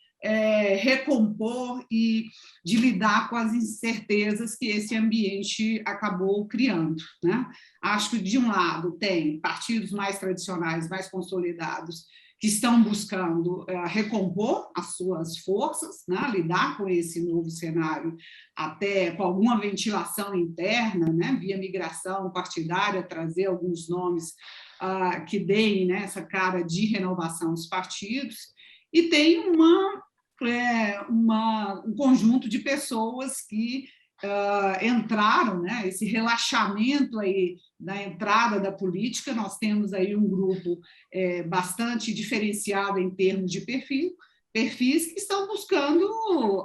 recompor e de lidar com as incertezas que esse ambiente acabou criando, né? Acho que, de um lado, tem partidos mais tradicionais, mais consolidados, que estão buscando recompor as suas forças, né? Lidar com esse novo cenário, até com alguma ventilação interna, né? Via migração partidária, trazer alguns nomes que deem, né, essa cara de renovação aos partidos, e tem um conjunto de pessoas que entraram, né, esse relaxamento aí da entrada da política. Nós temos aí um grupo bastante diferenciado em termos de perfis que estão buscando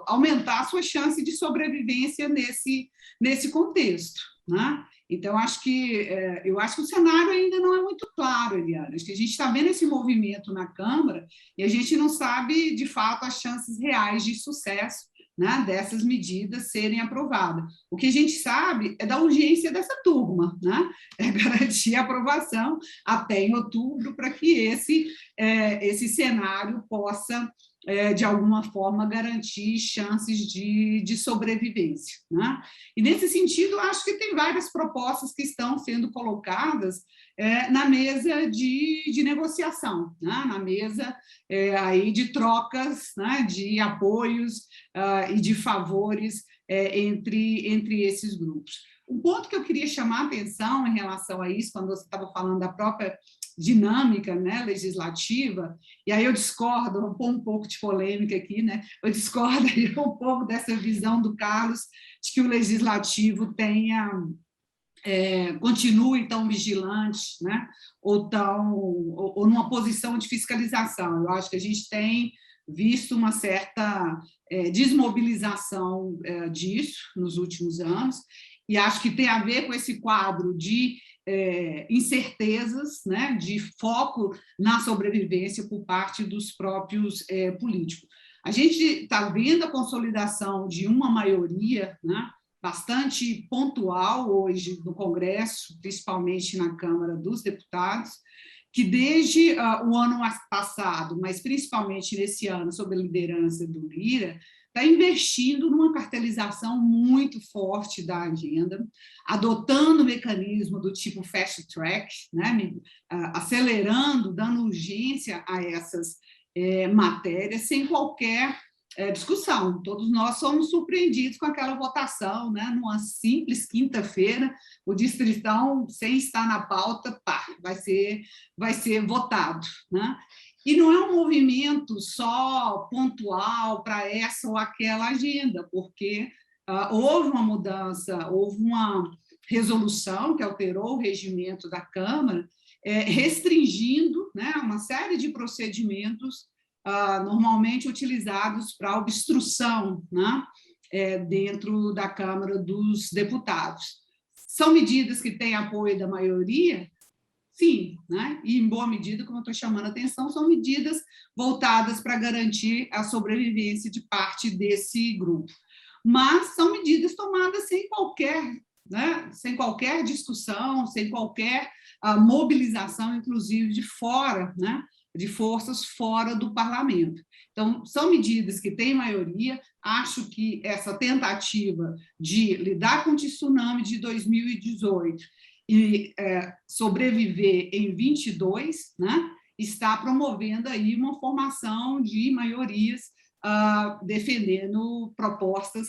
aumentar a sua chance de sobrevivência nesse contexto, né? Então, eu acho que o cenário ainda não é muito claro, Eliana. Acho que a gente está vendo esse movimento na Câmara e a gente não sabe, de fato, as chances reais de sucesso, né, dessas medidas serem aprovadas. O que a gente sabe é da urgência dessa turma, né? É garantir a aprovação até em outubro para que esse cenário possa, de alguma forma, garantir chances de sobrevivência, né? E, nesse sentido, acho que tem várias propostas que estão sendo colocadas na mesa de negociação, né? Na mesa aí de trocas, né, de apoios e de favores entre esses grupos. Um ponto que eu queria chamar a atenção em relação a isso, quando você estava falando da própria dinâmica, né, legislativa, e aí eu discordo, vou pôr um pouco de polêmica aqui, né? Eu discordo aí um pouco dessa visão do Carlos de que o legislativo continue tão vigilante, né? ou numa posição de fiscalização. Eu acho que a gente tem visto uma certa desmobilização disso nos últimos anos, e acho que tem a ver com esse quadro de incertezas, né, de foco na sobrevivência por parte dos próprios políticos. A gente está vendo a consolidação de uma maioria, né, bastante pontual hoje no Congresso, principalmente na Câmara dos Deputados, que desde o ano passado, mas principalmente nesse ano, sob a liderança do Lira, está investindo numa cartelização muito forte da agenda, adotando o mecanismo do tipo fast track, né, acelerando, dando urgência a essas matérias, sem qualquer discussão. Todos nós somos surpreendidos com aquela votação, né, numa simples quinta-feira, o distritão, sem estar na pauta, vai ser votado, né? E não é um movimento só pontual para essa ou aquela agenda, porque houve uma mudança, houve uma resolução que alterou o regimento da Câmara, restringindo, né, uma série de procedimentos normalmente utilizados para obstrução, né, dentro da Câmara dos Deputados. São medidas que têm apoio da maioria? Sim, né? E em boa medida, como eu estou chamando a atenção, são medidas voltadas para garantir a sobrevivência de parte desse grupo. Mas são medidas tomadas sem qualquer, né? Sem qualquer discussão, sem qualquer mobilização, inclusive de fora, né? De forças fora do parlamento. Então, são medidas que têm maioria. Acho que essa tentativa de lidar com o tsunami de 2018 e sobreviver em 22, né, está promovendo aí uma formação de maiorias defendendo propostas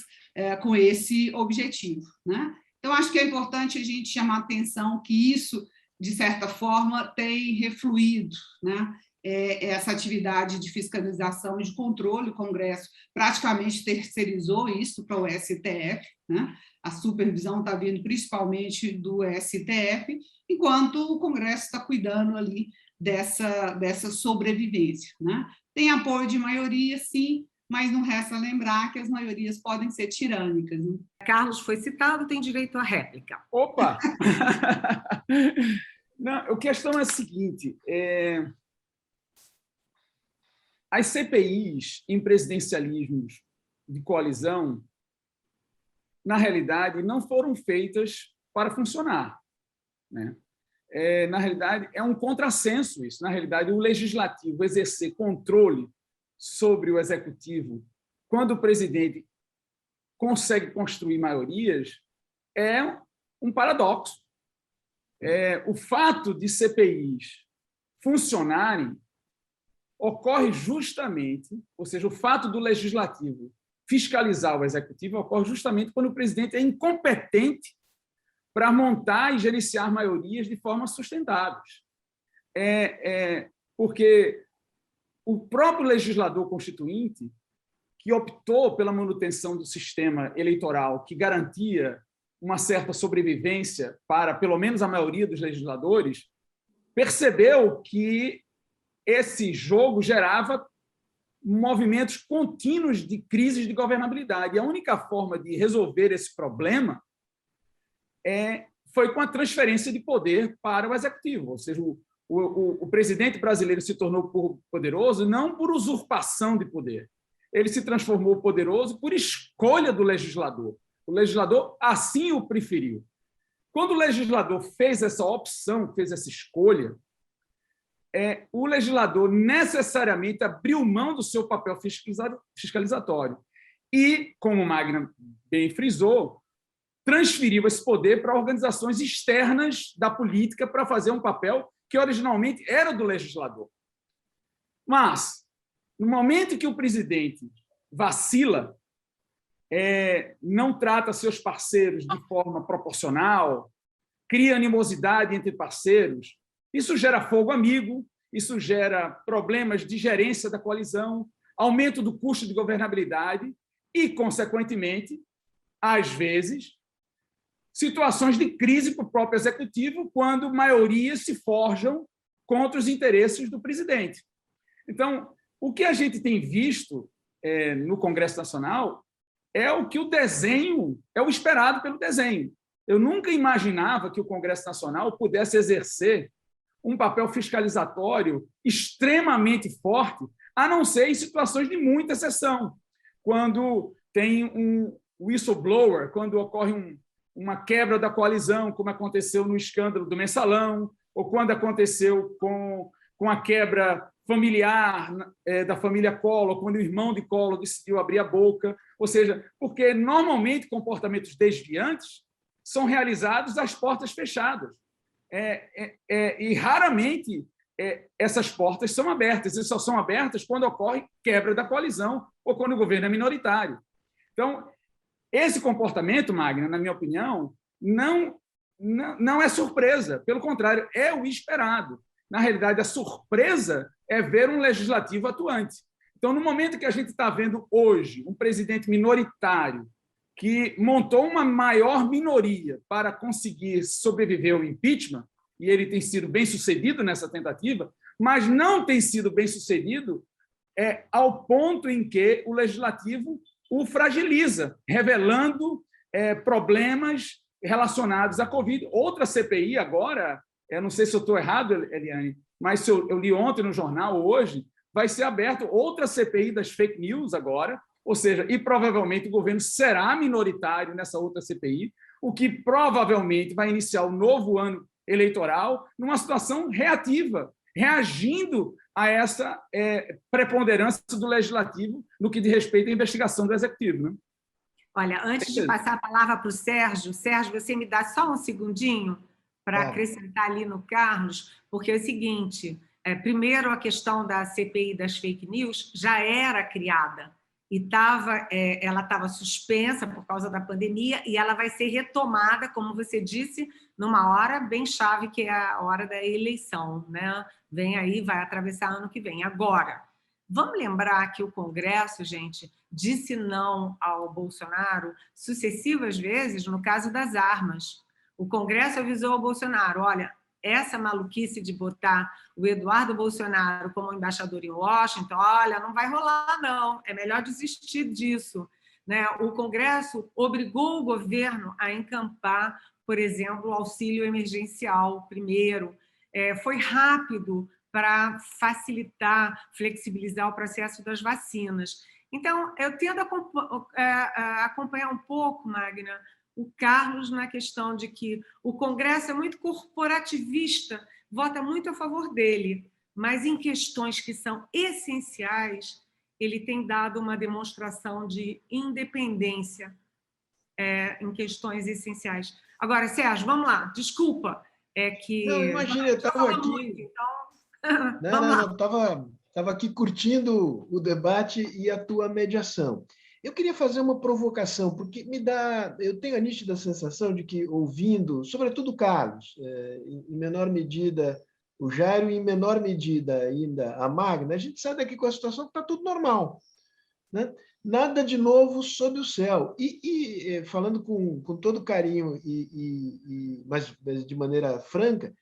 com esse objetivo, né? Então, acho que é importante a gente chamar a atenção que isso, de certa forma, tem refluído, né? Essa atividade de fiscalização e de controle, o Congresso praticamente terceirizou isso para o STF, né? A supervisão está vindo principalmente do STF, enquanto o Congresso está cuidando ali dessa sobrevivência, né? Tem apoio de maioria, sim, mas não resta lembrar que as maiorias podem ser tirânicas, né? Carlos foi citado, tem direito à réplica. Opa! Não, a questão é a seguinte, as CPIs em presidencialismos de coalizão, na realidade, não foram feitas para funcionar, né? Na realidade, é um contrassenso isso. Na realidade, o legislativo exercer controle sobre o executivo quando o presidente consegue construir maiorias é um paradoxo. O fato de CPIs funcionarem ocorre justamente, ou seja, o fato do legislativo fiscalizar o executivo ocorre justamente quando o presidente é incompetente para montar e gerenciar maiorias de forma sustentáveis. Porque o próprio legislador constituinte, que optou pela manutenção do sistema eleitoral que garantia uma certa sobrevivência para, pelo menos, a maioria dos legisladores, percebeu que esse jogo gerava movimentos contínuos de crises de governabilidade. E a única forma de resolver esse problema foi com a transferência de poder para o executivo. Ou seja, o presidente brasileiro se tornou poderoso não por usurpação de poder. Ele se transformou poderoso por escolha do legislador. O legislador assim o preferiu. Quando o legislador fez essa opção, fez essa escolha, o legislador necessariamente abriu mão do seu papel fiscalizatório e, como Magna bem frisou, transferiu esse poder para organizações externas da política para fazer um papel que originalmente era do legislador. Mas, no momento que o presidente vacila, não trata seus parceiros de forma proporcional, cria animosidade entre parceiros, isso gera fogo amigo, isso gera problemas de gerência da coalizão, aumento do custo de governabilidade e, consequentemente, às vezes, situações de crise para o próprio executivo, quando maiorias se forjam contra os interesses do presidente. Então, o que a gente tem visto no Congresso Nacional é o que o desenho, é o esperado pelo desenho. Eu nunca imaginava que o Congresso Nacional pudesse exercer um papel fiscalizatório extremamente forte, a não ser em situações de muita exceção, quando tem um whistleblower, quando ocorre uma quebra da coalizão, como aconteceu no escândalo do Mensalão, ou quando aconteceu com a quebra familiar da família Collor, quando o irmão de Collor decidiu abrir a boca, ou seja, porque normalmente comportamentos desviantes são realizados às portas fechadas. E raramente essas portas são abertas, e só são abertas quando ocorre quebra da coalizão ou quando o governo é minoritário. Então, esse comportamento, Magna, na minha opinião, não é surpresa, pelo contrário, é o esperado. Na realidade, a surpresa é ver um legislativo atuante. Então, no momento que a gente está vendo hoje um presidente minoritário que montou uma maior minoria para conseguir sobreviver ao impeachment, e ele tem sido bem-sucedido nessa tentativa, mas não tem sido bem-sucedido ao ponto em que o legislativo o fragiliza, revelando problemas relacionados à Covid. Outra CPI agora, eu não sei se eu estou errado, Eliane, mas eu li ontem no jornal, hoje, vai ser aberto outra CPI das fake news agora, ou seja, e provavelmente o governo será minoritário nessa outra CPI, o que provavelmente vai iniciar o novo ano eleitoral numa situação reativa, reagindo a essa preponderância do legislativo no que diz respeito à investigação do executivo, né? Olha, antes de passar a palavra para o Sérgio, você me dá só um segundinho para acrescentar ali no Carlos, porque é o seguinte, primeiro a questão da CPI das fake news já era criada e ela estava suspensa por causa da pandemia e ela vai ser retomada, como você disse, numa hora bem chave, que é a hora da eleição, né? Vem aí, vai atravessar ano que vem. Agora, vamos lembrar que o Congresso, gente, disse não ao Bolsonaro sucessivas vezes no caso das armas. O Congresso avisou ao Bolsonaro, olha, essa maluquice de botar o Eduardo Bolsonaro como embaixador em Washington, olha, não vai rolar, não, é melhor desistir disso, né? O Congresso obrigou o governo a encampar, por exemplo, o auxílio emergencial primeiro, foi rápido para facilitar, flexibilizar o processo das vacinas. Então, eu tento acompanhar um pouco, Magna, o Carlos na questão de que o Congresso é muito corporativista, vota muito a favor dele, mas em questões que são essenciais, ele tem dado uma demonstração de independência em questões essenciais. Agora, Sérgio, vamos lá, desculpa. Não, imagina, eu estava aqui... Muito, então... Não, estava aqui curtindo o debate e a tua mediação. Eu queria fazer uma provocação, porque eu tenho a nítida sensação de que, ouvindo, sobretudo o Carlos, em menor medida o Jairo e em menor medida ainda a Magna, a gente sai daqui com a situação que está tudo normal, né? Nada de novo sob o céu. E falando com todo carinho, mas de maneira franca,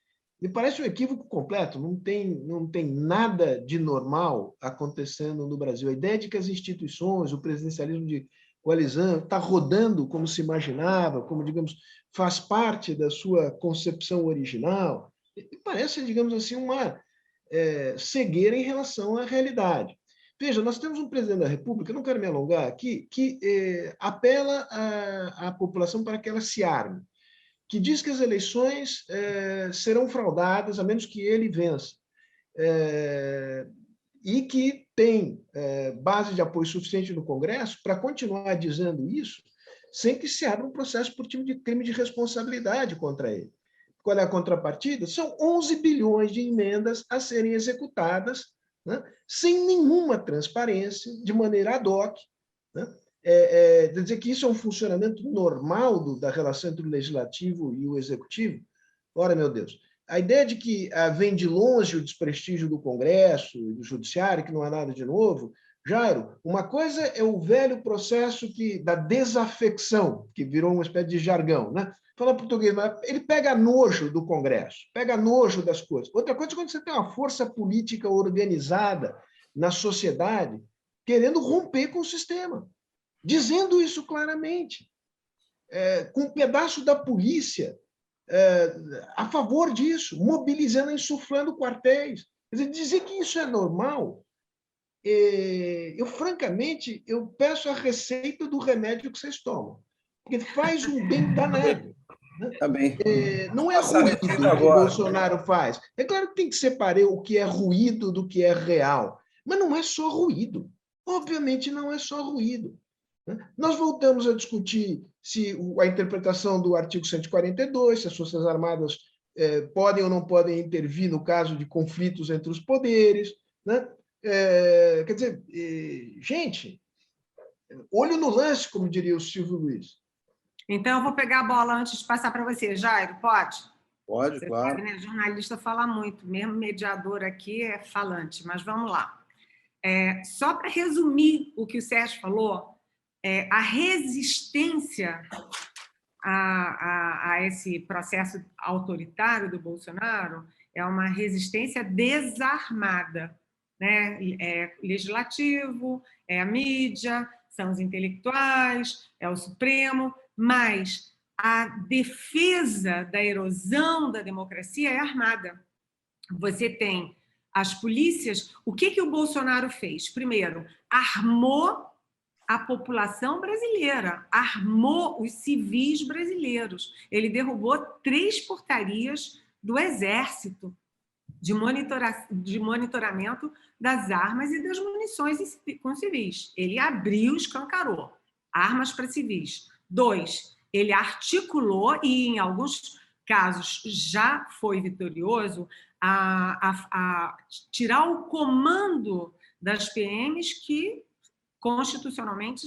me parece um equívoco completo, não tem nada de normal acontecendo no Brasil. A ideia de que as instituições, o presidencialismo de coalizão, está rodando como se imaginava, como, digamos, faz parte da sua concepção original, me parece, digamos assim, uma cegueira em relação à realidade. Veja, nós temos um presidente da República, eu não quero me alongar aqui, que apela à população para que ela se arme, que diz que as eleições serão fraudadas, a menos que ele vença, e que tem base de apoio suficiente no Congresso para continuar dizendo isso, sem que se abra um processo por crime de responsabilidade contra ele. Qual é a contrapartida? São 11 bilhões de emendas a serem executadas, né, sem nenhuma transparência, de maneira ad hoc, né? Dizer que isso é um funcionamento normal da relação entre o legislativo e o executivo? Ora, meu Deus, a ideia de que vem de longe o desprestígio do Congresso e do Judiciário, que não há nada de novo. Jairo, uma coisa é o velho processo da desafecção, que virou uma espécie de jargão, né? Fala português, mas ele pega nojo do Congresso, pega nojo das coisas. Outra coisa é quando você tem uma força política organizada na sociedade querendo romper com o sistema, dizendo isso claramente, com um pedaço da polícia a favor disso, mobilizando, insuflando quartéis. Quer dizer que isso é normal, francamente, eu peço a receita do remédio que vocês tomam, porque faz um bem danado. Né? Tá bem. Não é ruído o que o Bolsonaro faz. É claro que tem que separar o que é ruído do que é real, mas não é só ruído. Obviamente não é só ruído. Nós voltamos a discutir se a interpretação do artigo 142, se as Forças Armadas podem ou não podem intervir no caso de conflitos entre os poderes. Né? Quer dizer, gente, olho no lance, como diria o Silvio Luiz. Então, eu vou pegar a bola antes de passar para você. Jairo, pode? Pode, você claro. Sabe, né? Jornalista fala muito, mesmo mediador aqui é falante, mas vamos lá. Só para resumir o que o Sérgio falou, a resistência a esse processo autoritário do Bolsonaro é uma resistência desarmada, né? Legislativo, a mídia, são os intelectuais, é o Supremo, mas a defesa da erosão da democracia é armada. Você tem as polícias. O que o Bolsonaro fez? Primeiro, armou a população brasileira, armou os civis brasileiros. Ele derrubou 3 portarias do Exército de monitoramento das armas e das munições com civis. Ele abriu, escancarou armas para civis. 2, ele articulou, e em alguns casos já foi vitorioso, a tirar o comando das PMs que constitucionalmente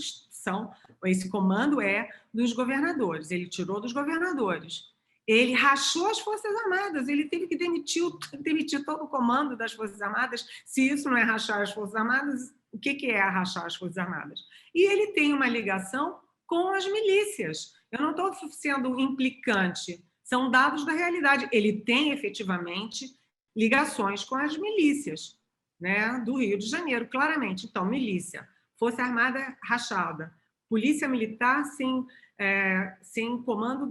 esse comando é dos governadores. Ele tirou dos governadores. Ele rachou as Forças Armadas, ele teve que demitir todo o comando das Forças Armadas. Se isso não é rachar as Forças Armadas, o que é rachar as Forças Armadas? E ele tem uma ligação com as milícias. Eu não estou sendo implicante, são dados da realidade. Ele tem, efetivamente, ligações com as milícias, né, do Rio de Janeiro, claramente. Então, milícia, Força Armada rachada, Polícia Militar sem comando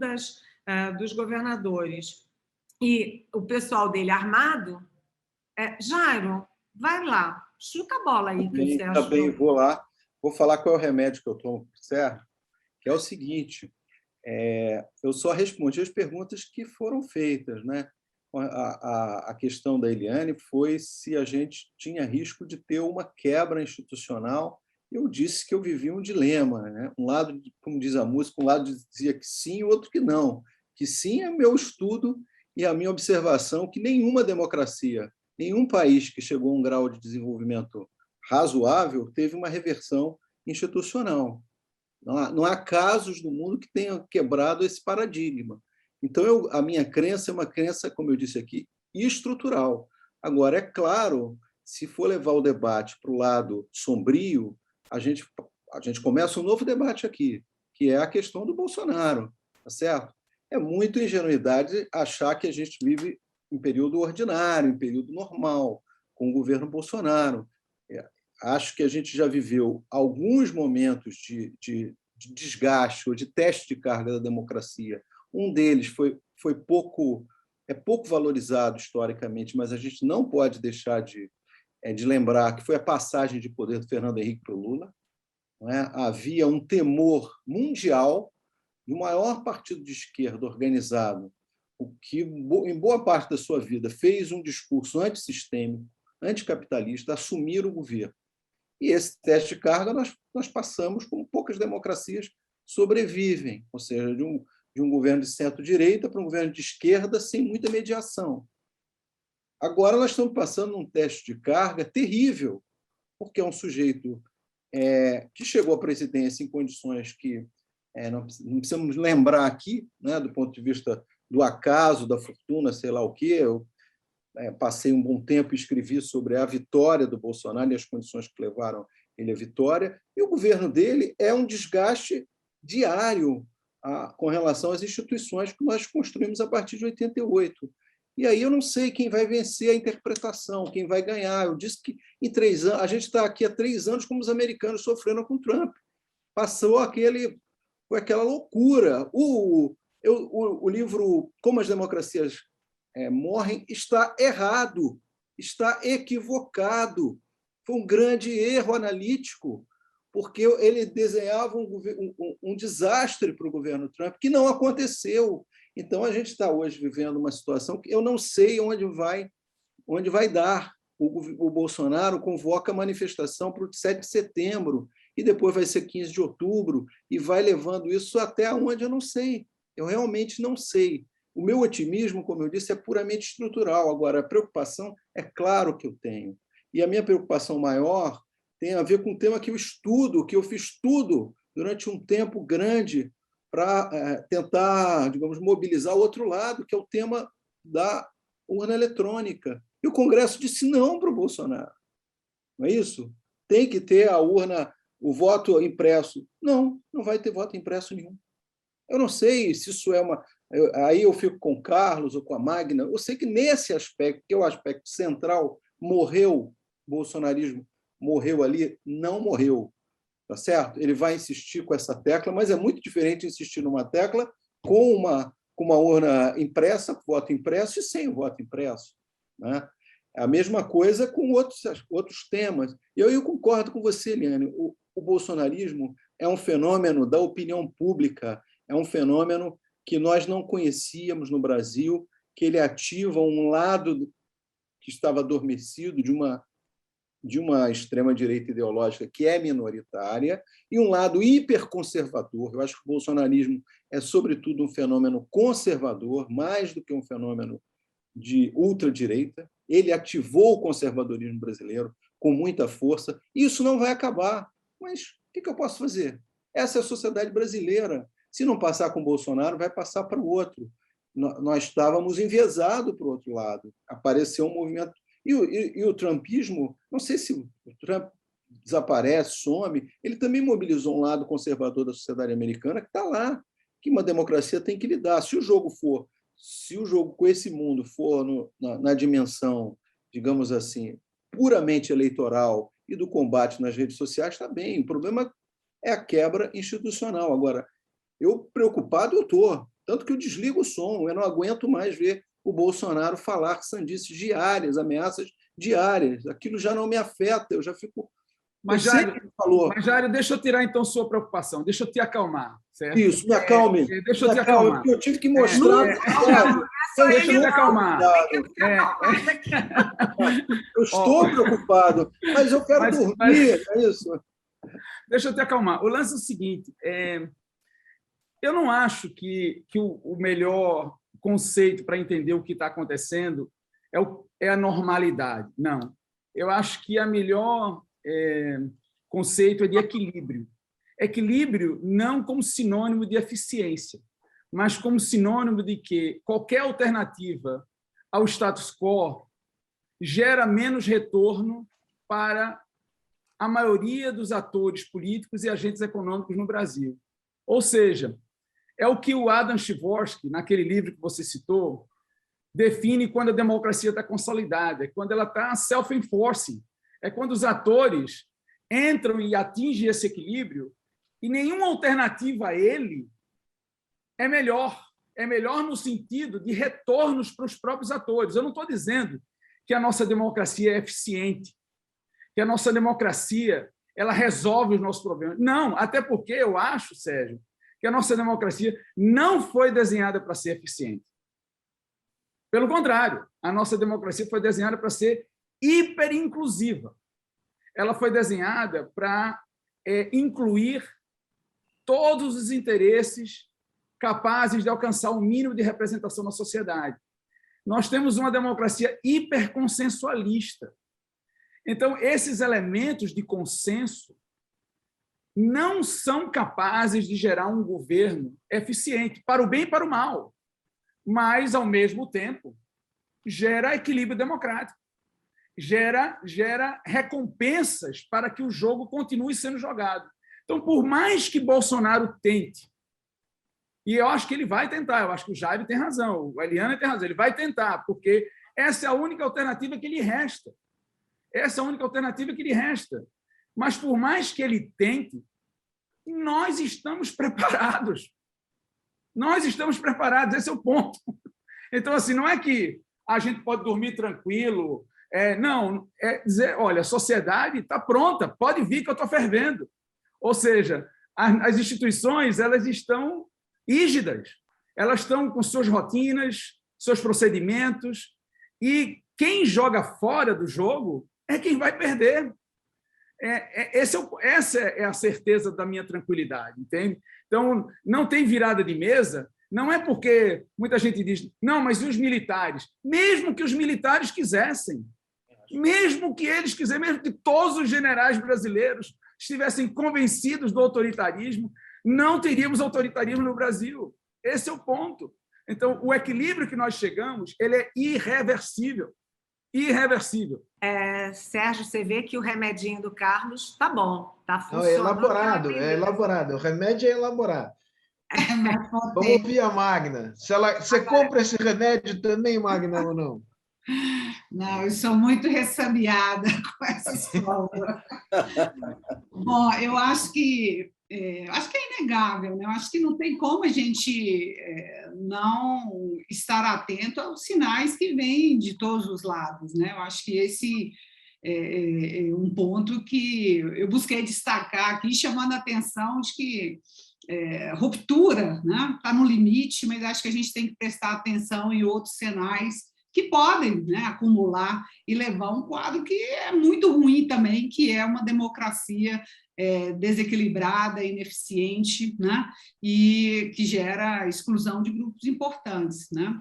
dos governadores, e o pessoal dele armado. Jairo, vai lá, chuta a bola aí. Tá bem, vou lá. Vou falar qual é o remédio que eu tomo, certo? Que é o seguinte, eu só respondi as perguntas que foram feitas, né? A questão da Eliane foi se a gente tinha risco de ter uma quebra institucional. Eu disse que eu vivia um dilema, né? Um lado, como diz a música, um lado dizia que sim e o outro que não. Que sim é meu estudo e a minha observação que nenhuma democracia, nenhum país que chegou a um grau de desenvolvimento razoável teve uma reversão institucional. Não há casos no mundo que tenham quebrado esse paradigma. Então, a minha crença é uma crença, como eu disse aqui, estrutural. Agora, é claro, se for levar o debate para o lado sombrio, a gente começa um novo debate aqui, que é a questão do Bolsonaro, tá certo? É muita ingenuidade achar que a gente vive em período ordinário, em período normal, com o governo Bolsonaro. Acho que a gente já viveu alguns momentos de desgaste ou de teste de carga da democracia. Um deles foi pouco valorizado historicamente, mas a gente não pode deixar de lembrar que foi a passagem de poder do Fernando Henrique para o Lula. Não é? Havia um temor mundial do maior partido de esquerda organizado, o que, em boa parte da sua vida, fez um discurso antissistêmico, anticapitalista, assumir o governo. E esse teste de carga nós passamos como poucas democracias sobrevivem, ou seja, de um governo de centro-direita para um governo de esquerda sem muita mediação. Agora nós estamos passando um teste de carga terrível, porque é um sujeito que chegou à presidência em condições que não precisamos lembrar aqui, né, do ponto de vista do acaso, da fortuna, sei lá o quê. Eu passei um bom tempo e escrevi sobre a vitória do Bolsonaro e as condições que levaram ele à vitória, e o governo dele é um desgaste diário com relação às instituições que nós construímos a partir de 88. E aí eu não sei quem vai vencer a interpretação, quem vai ganhar. Eu disse que em 3 anos, a gente está aqui há 3 anos como os americanos sofreram com Trump. Foi aquela loucura. O livro Como as Democracias Morrem está errado, está equivocado. Foi um grande erro analítico, porque ele desenhava um desastre para o governo Trump, que não aconteceu. Então, a gente está hoje vivendo uma situação que eu não sei onde vai dar. O Bolsonaro convoca a manifestação para o 7 de setembro, e depois vai ser 15 de outubro, e vai levando isso até onde eu não sei. Eu realmente não sei. O meu otimismo, como eu disse, é puramente estrutural. Agora, a preocupação, é claro que eu tenho. E a minha preocupação maior tem a ver com o tema que eu estudo, que eu fiz tudo durante um tempo grande para tentar, digamos, mobilizar o outro lado, que é o tema da urna eletrônica. E o Congresso disse não para o Bolsonaro. Não é isso? Tem que ter a urna, o voto impresso. Não vai ter voto impresso nenhum. Eu não sei se isso é uma... Aí eu fico com o Carlos ou com a Magna. Eu sei que nesse aspecto, que é o aspecto central, o bolsonarismo morreu ali, não morreu. Tá certo? Ele vai insistir com essa tecla, mas é muito diferente insistir numa tecla com uma urna impressa, voto impresso e sem voto impresso, né? A mesma coisa com outros temas. E eu concordo com você, Eliane, o bolsonarismo é um fenômeno da opinião pública, é um fenômeno que nós não conhecíamos no Brasil, que ele ativa um lado que estava adormecido de uma extrema-direita ideológica que é minoritária e um lado hiperconservador. Eu acho que o bolsonarismo é, sobretudo, um fenômeno conservador, mais do que um fenômeno de ultradireita. Ele ativou o conservadorismo brasileiro com muita força. Isso não vai acabar. Mas o que eu posso fazer? Essa é a sociedade brasileira. Se não passar com o Bolsonaro, vai passar para o outro. Nós estávamos enviesados para o outro lado. Apareceu um movimento... E o trumpismo, não sei se o Trump desaparece, some, ele também mobilizou um lado conservador da sociedade americana que está lá, que uma democracia tem que lidar. Se o jogo com esse mundo for na dimensão, digamos assim, puramente eleitoral e do combate nas redes sociais, está bem. O problema é a quebra institucional. Agora, eu estou, tanto que eu desligo o som, eu não aguento mais ver o Bolsonaro falar sandices diárias, ameaças diárias. Aquilo já não me afeta, eu já fico... Mas, Jairo, deixa eu tirar, então, sua preocupação, deixa eu te acalmar, certo? Isso, me acalme. Deixa eu te acalmar. Eu tive que mostrar... Deixa eu te acalmar. Eu estou preocupado, mas eu quero dormir, é isso. Deixa eu te acalmar. O lance é o seguinte, eu não acho que o melhor conceito para entender o que está acontecendo é a normalidade. Não. Eu acho que a melhor conceito é de equilíbrio. Equilíbrio não como sinônimo de eficiência, mas como sinônimo de que qualquer alternativa ao status quo gera menos retorno para a maioria dos atores políticos e agentes econômicos no Brasil. Ou seja, é o que o Adam Tversky, naquele livro que você citou, define quando a democracia está consolidada, é quando ela está self-enforcing, é quando os atores entram e atingem esse equilíbrio e nenhuma alternativa a ele é melhor. É melhor no sentido de retornos para os próprios atores. Eu não estou dizendo que a nossa democracia é eficiente, que a nossa democracia ela resolve os nossos problemas. Não, até porque eu acho, Sérgio, que a nossa democracia não foi desenhada para ser eficiente. Pelo contrário, a nossa democracia foi desenhada para ser hiperinclusiva. Ela foi desenhada para incluir todos os interesses capazes de alcançar o mínimo de representação na sociedade. Nós temos uma democracia hiperconsensualista. Então, esses elementos de consenso não são capazes de gerar um governo eficiente, para o bem e para o mal, mas, ao mesmo tempo, gera equilíbrio democrático, gera recompensas para que o jogo continue sendo jogado. Então, por mais que Bolsonaro tente, e eu acho que ele vai tentar, eu acho que o Jair tem razão, o Eliane tem razão, ele vai tentar, porque essa é a única alternativa que lhe resta. Essa é a única alternativa que lhe resta. Mas, por mais que ele tente, nós estamos preparados. Nós estamos preparados, esse é o ponto. Então, assim, não é que a gente pode dormir tranquilo, não, é dizer, olha, a sociedade está pronta, pode vir que eu estou fervendo. Ou seja, as instituições elas estão rígidas, elas estão com suas rotinas, seus procedimentos, e quem joga fora do jogo é quem vai perder. Essa é a certeza da minha tranquilidade, entende? Então, não tem virada de mesa, não é porque muita gente diz, não, mas e os militares? Mesmo que os militares quisessem, mesmo que eles quisessem, mesmo que todos os generais brasileiros estivessem convencidos do autoritarismo, não teríamos autoritarismo no Brasil. Esse é o ponto. Então, o equilíbrio que nós chegamos, ele é irreversível. Irreversível. Sérgio, você vê que o remedinho do Carlos está bom, está funcionando. É elaborado. O remédio é elaborado. Vamos ouvir a Magna. Você compra esse remédio também, Magna, ou não? Não, eu sou muito ressabiada com essa escola. Bom, eu acho que acho que é inegável, né? Eu acho que não tem como a gente não estar atento aos sinais que vêm de todos os lados, né? Eu acho que esse é um ponto que eu busquei destacar aqui, chamando a atenção de que ruptura, né? Está no limite, mas acho que a gente tem que prestar atenção em outros sinais que podem, né, acumular e levar a um quadro que é muito ruim também, que é uma democracia desequilibrada, ineficiente, né, e que gera exclusão de grupos importantes, né.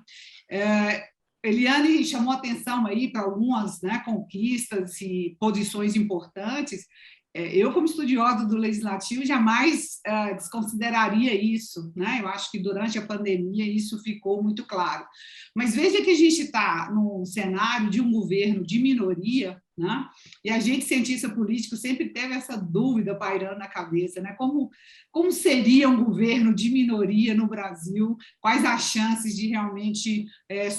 Eliane chamou atenção aí para algumas, né, conquistas e posições importantes. Eu, como estudiosa do legislativo, jamais desconsideraria isso, né? Eu acho que durante a pandemia isso ficou muito claro. Mas veja que a gente está num cenário de um governo de minoria, né? E a gente, cientista político, sempre teve essa dúvida pairando na cabeça, né? Como seria um governo de minoria no Brasil? Quais as chances de realmente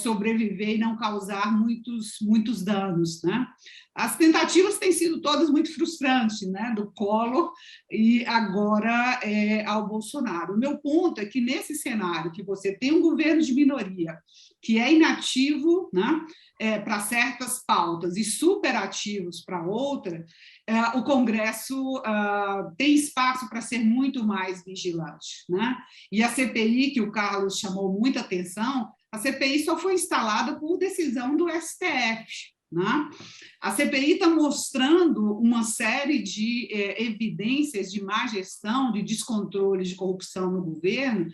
sobreviver e não causar muitos danos, né? As tentativas têm sido todas muito frustrantes, né? Do Collor e agora ao Bolsonaro. O meu ponto é que, nesse cenário que você tem um governo de minoria que é inativo, né, para certas pautas e superativos para outra, o Congresso tem espaço para ser muito mais vigilante, né? E a CPI, que o Carlos chamou muita atenção, a CPI só foi instalada por decisão do STF, né? A CPI está mostrando uma série de evidências de má gestão, de descontrole, de corrupção no governo,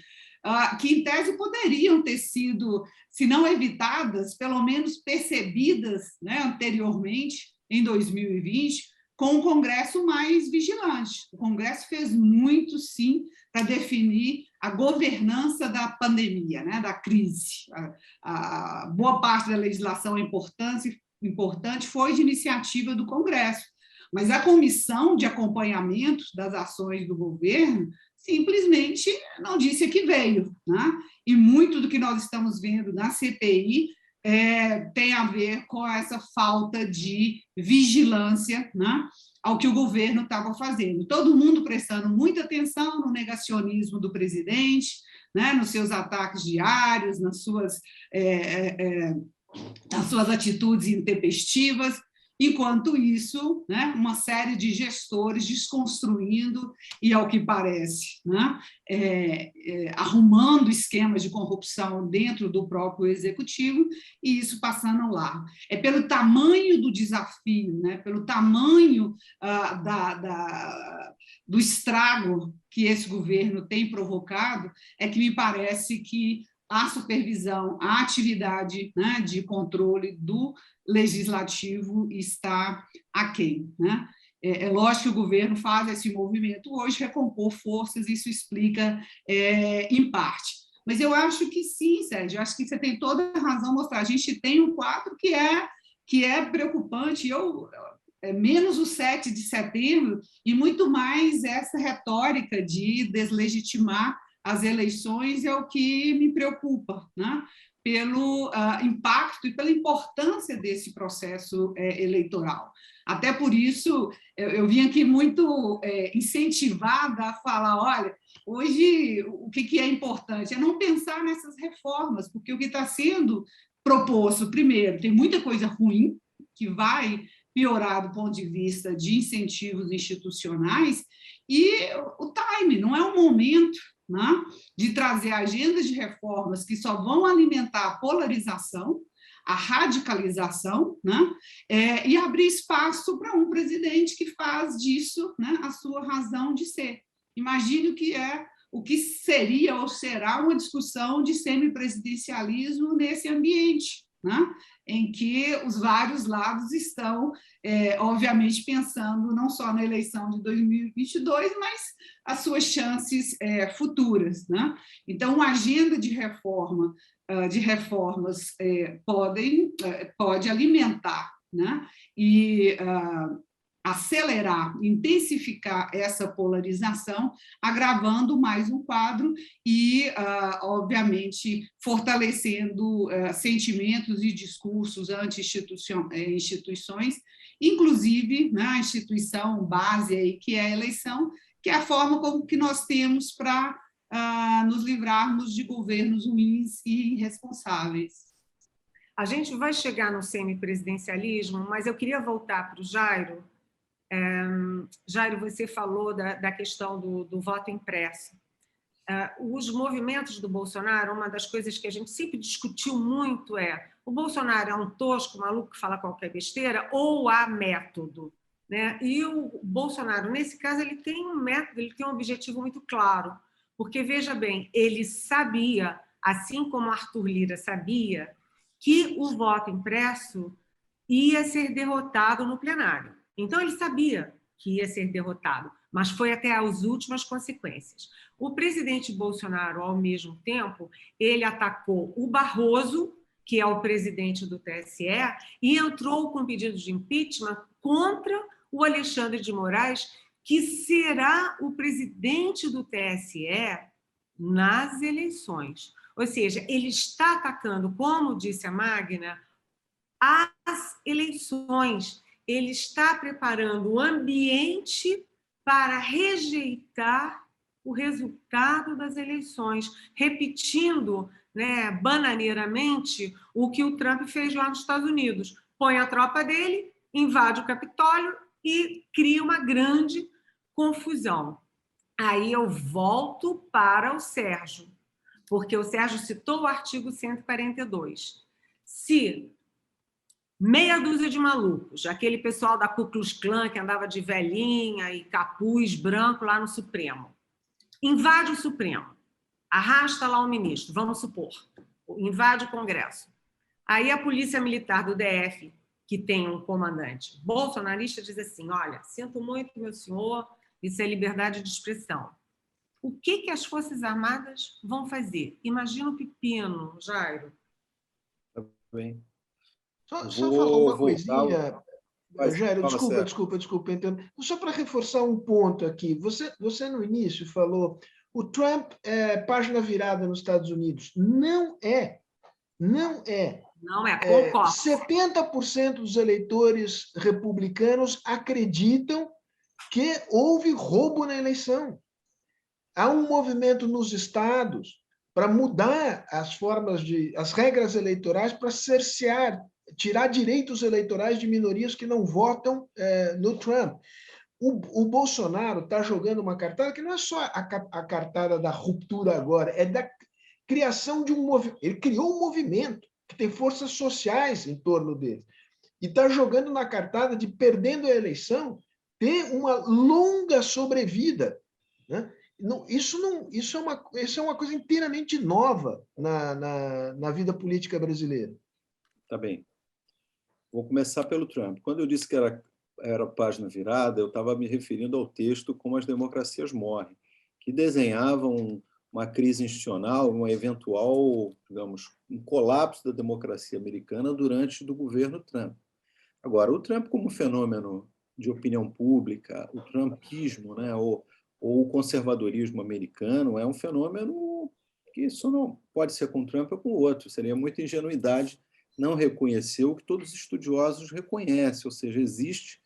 que, em tese, poderiam ter sido, se não evitadas, pelo menos percebidas, né, anteriormente, em 2020, com um Congresso mais vigilante. O Congresso fez muito, sim, para definir a governança da pandemia, né, da crise. A boa parte da legislação importante foi de iniciativa do Congresso, mas a comissão de acompanhamento das ações do governo simplesmente não disse a que veio, né? E muito do que nós estamos vendo na CPI tem a ver com essa falta de vigilância, né, ao que o governo estava fazendo. Todo mundo prestando muita atenção no negacionismo do presidente, né, nos seus ataques diários, nas suas atitudes intempestivas. Enquanto isso, né, uma série de gestores desconstruindo e, ao que parece, né, arrumando esquemas de corrupção dentro do próprio executivo, e isso passando lá. É pelo tamanho do desafio, né, pelo tamanho do estrago que esse governo tem provocado, é que me parece que a supervisão, a atividade, né, de controle do legislativo está aquém, né? É lógico que o governo faz esse movimento hoje, recompor forças, isso explica em parte. Mas eu acho que sim, Sérgio, eu acho que você tem toda a razão mostrar. A gente tem um quadro que é preocupante, menos o 7 de setembro e muito mais essa retórica de deslegitimar as eleições é o que me preocupa, né? Pelo impacto e pela importância desse processo eleitoral. Até por isso, eu vim aqui muito incentivada a falar, olha, hoje o que é importante é não pensar nessas reformas, porque o que está sendo proposto, primeiro, tem muita coisa ruim que vai piorar do ponto de vista de incentivos institucionais, e o time, não é o momento, né, de trazer agendas de reformas que só vão alimentar a polarização, a radicalização, né, e abrir espaço para um presidente que faz disso, né, a sua razão de ser. Imagine o que seria ou será uma discussão de semipresidencialismo nesse ambiente, né, em que os vários lados estão, obviamente, pensando não só na eleição de 2022, mas as suas chances futuras, né? Então, uma agenda de reformas pode alimentar, né, e acelerar, intensificar essa polarização, agravando mais um quadro e, obviamente, fortalecendo sentimentos e discursos anti-instituições, inclusive, né, a instituição base aí, que é a eleição, que é a forma como que nós temos para nos livrarmos de governos ruins e irresponsáveis. A gente vai chegar no semipresidencialismo, mas eu queria voltar para o Jairo. Jairo, você falou da questão do voto impresso. Os movimentos do Bolsonaro, uma das coisas que a gente sempre discutiu muito é: o Bolsonaro é um tosco, maluco que fala qualquer besteira, ou há método? Né? E o Bolsonaro, nesse caso, ele tem um método, ele tem um objetivo muito claro, porque, veja bem, ele sabia, assim como Arthur Lira sabia, que o voto impresso ia ser derrotado no plenário. Então, ele sabia que ia ser derrotado, mas foi até as últimas consequências. O presidente Bolsonaro, ao mesmo tempo, ele atacou o Barroso, que é o presidente do TSE, e entrou com pedido de impeachment contra o Alexandre de Moraes, que será o presidente do TSE nas eleições. Ou seja, ele está atacando, como disse a Magna, as eleições. Ele está preparando o ambiente para rejeitar o resultado das eleições, repetindo, né, bananeiramente o que o Trump fez lá nos Estados Unidos. Põe a tropa dele, invade o Capitólio e cria uma grande confusão. Aí eu volto para o Sérgio, porque o Sérgio citou o artigo 142. Se meia dúzia de malucos, aquele pessoal da Ku Klux Klan que andava de velhinha e capuz branco lá no Supremo, invade o Supremo, arrasta lá o ministro, vamos supor, invade o Congresso. Aí a Polícia Militar do DF, que tem um comandante bolsonarista, diz assim: olha, sinto muito, meu senhor, isso é liberdade de expressão. O que as Forças Armadas vão fazer? Imagina o pepino, Jairo. Tá bem. Só falar uma voltar... coisinha, Jairo, desculpa, entendo. Só para reforçar um ponto aqui. Você no início falou o Trump é página virada nos Estados Unidos. Não é. Não é. Não é. 70% dos eleitores republicanos acreditam que houve roubo na eleição. Há um movimento nos estados para mudar as regras eleitorais para cercear, tirar direitos eleitorais de minorias que não votam no Trump. O Bolsonaro está jogando uma cartada que não é só a cartada da ruptura agora, é da criação de um movimento. Ele criou um movimento que tem forças sociais em torno dele. E está jogando na cartada de, perdendo a eleição, ter uma longa sobrevida. Né? Isso é uma coisa inteiramente nova na vida política brasileira. Tá bem. Vou começar pelo Trump. Quando eu disse que era página virada, eu estava me referindo ao texto Como as Democracias Morrem, que desenhavam uma crise institucional, uma eventual, digamos, um colapso da democracia americana durante o governo Trump. Agora, o Trump como fenômeno de opinião pública, o trumpismo, né, ou o conservadorismo americano, é um fenômeno que isso não pode ser com o Trump ou com o outro. Seria muita ingenuidade não reconhecer o que todos os estudiosos reconhecem, ou seja, existe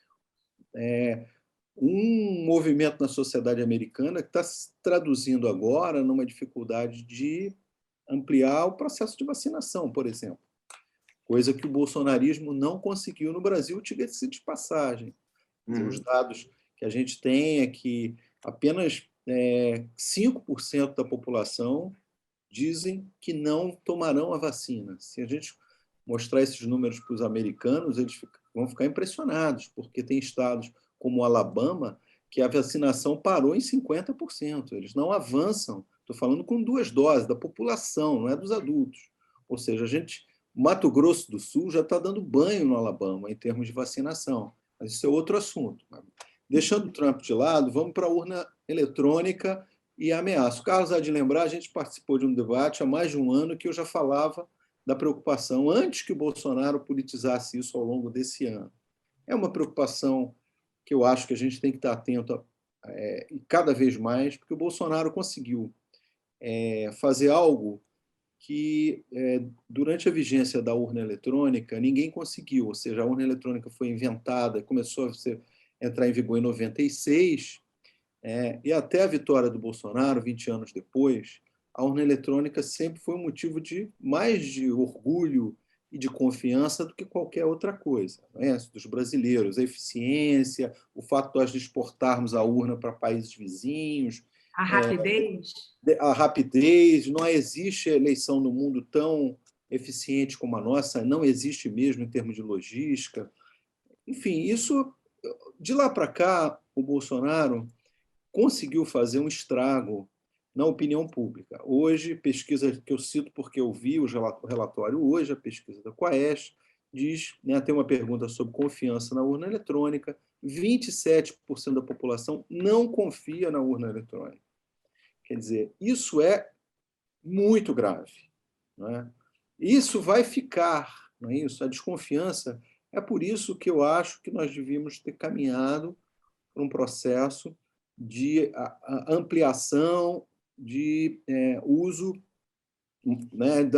um movimento na sociedade americana que está se traduzindo agora numa dificuldade de ampliar o processo de vacinação, por exemplo. Coisa que o bolsonarismo não conseguiu no Brasil, diga-se de passagem. Os dados que a gente tem é que apenas 5% da população dizem que não tomarão a vacina. Se a gente mostrar esses números para os americanos, eles vão ficar impressionados, porque tem estados como o Alabama, que a vacinação parou em 50%. Eles não avançam. Estou falando com 2 doses da população, não é dos adultos. Ou seja, Mato Grosso do Sul já está dando banho no Alabama em termos de vacinação. Mas isso é outro assunto. Deixando o Trump de lado, vamos para a urna eletrônica e a ameaça. O Carlos há de lembrar, a gente participou de um debate há mais de um ano que eu já falava da preocupação, antes que o Bolsonaro politizasse isso ao longo desse ano. É uma preocupação que eu acho que a gente tem que estar atento e cada vez mais, porque o Bolsonaro conseguiu fazer algo que, durante a vigência da urna eletrônica, ninguém conseguiu. Ou seja, a urna eletrônica foi inventada, começou a entrar em vigor em 96, E até a vitória do Bolsonaro, 20 anos depois, a urna eletrônica sempre foi um motivo mais de orgulho e de confiança do que qualquer outra coisa, né? Dos brasileiros. A eficiência, o fato de nós exportarmos a urna para países vizinhos, A rapidez. a rapidez. Não existe eleição no mundo tão eficiente como a nossa, não existe mesmo em termos de logística. Enfim, isso, de lá para cá, o Bolsonaro conseguiu fazer um estrago na opinião pública. Hoje, pesquisa que eu cito porque eu vi o relatório hoje, a pesquisa da Quaest, diz, né, tem uma pergunta sobre confiança na urna eletrônica, 27% da população não confia na urna eletrônica. Quer dizer, isso é muito grave. Não é? Isso vai ficar, não é isso? A desconfiança. É por isso que eu acho que nós devíamos ter caminhado para um processo de ampliação de uso, né,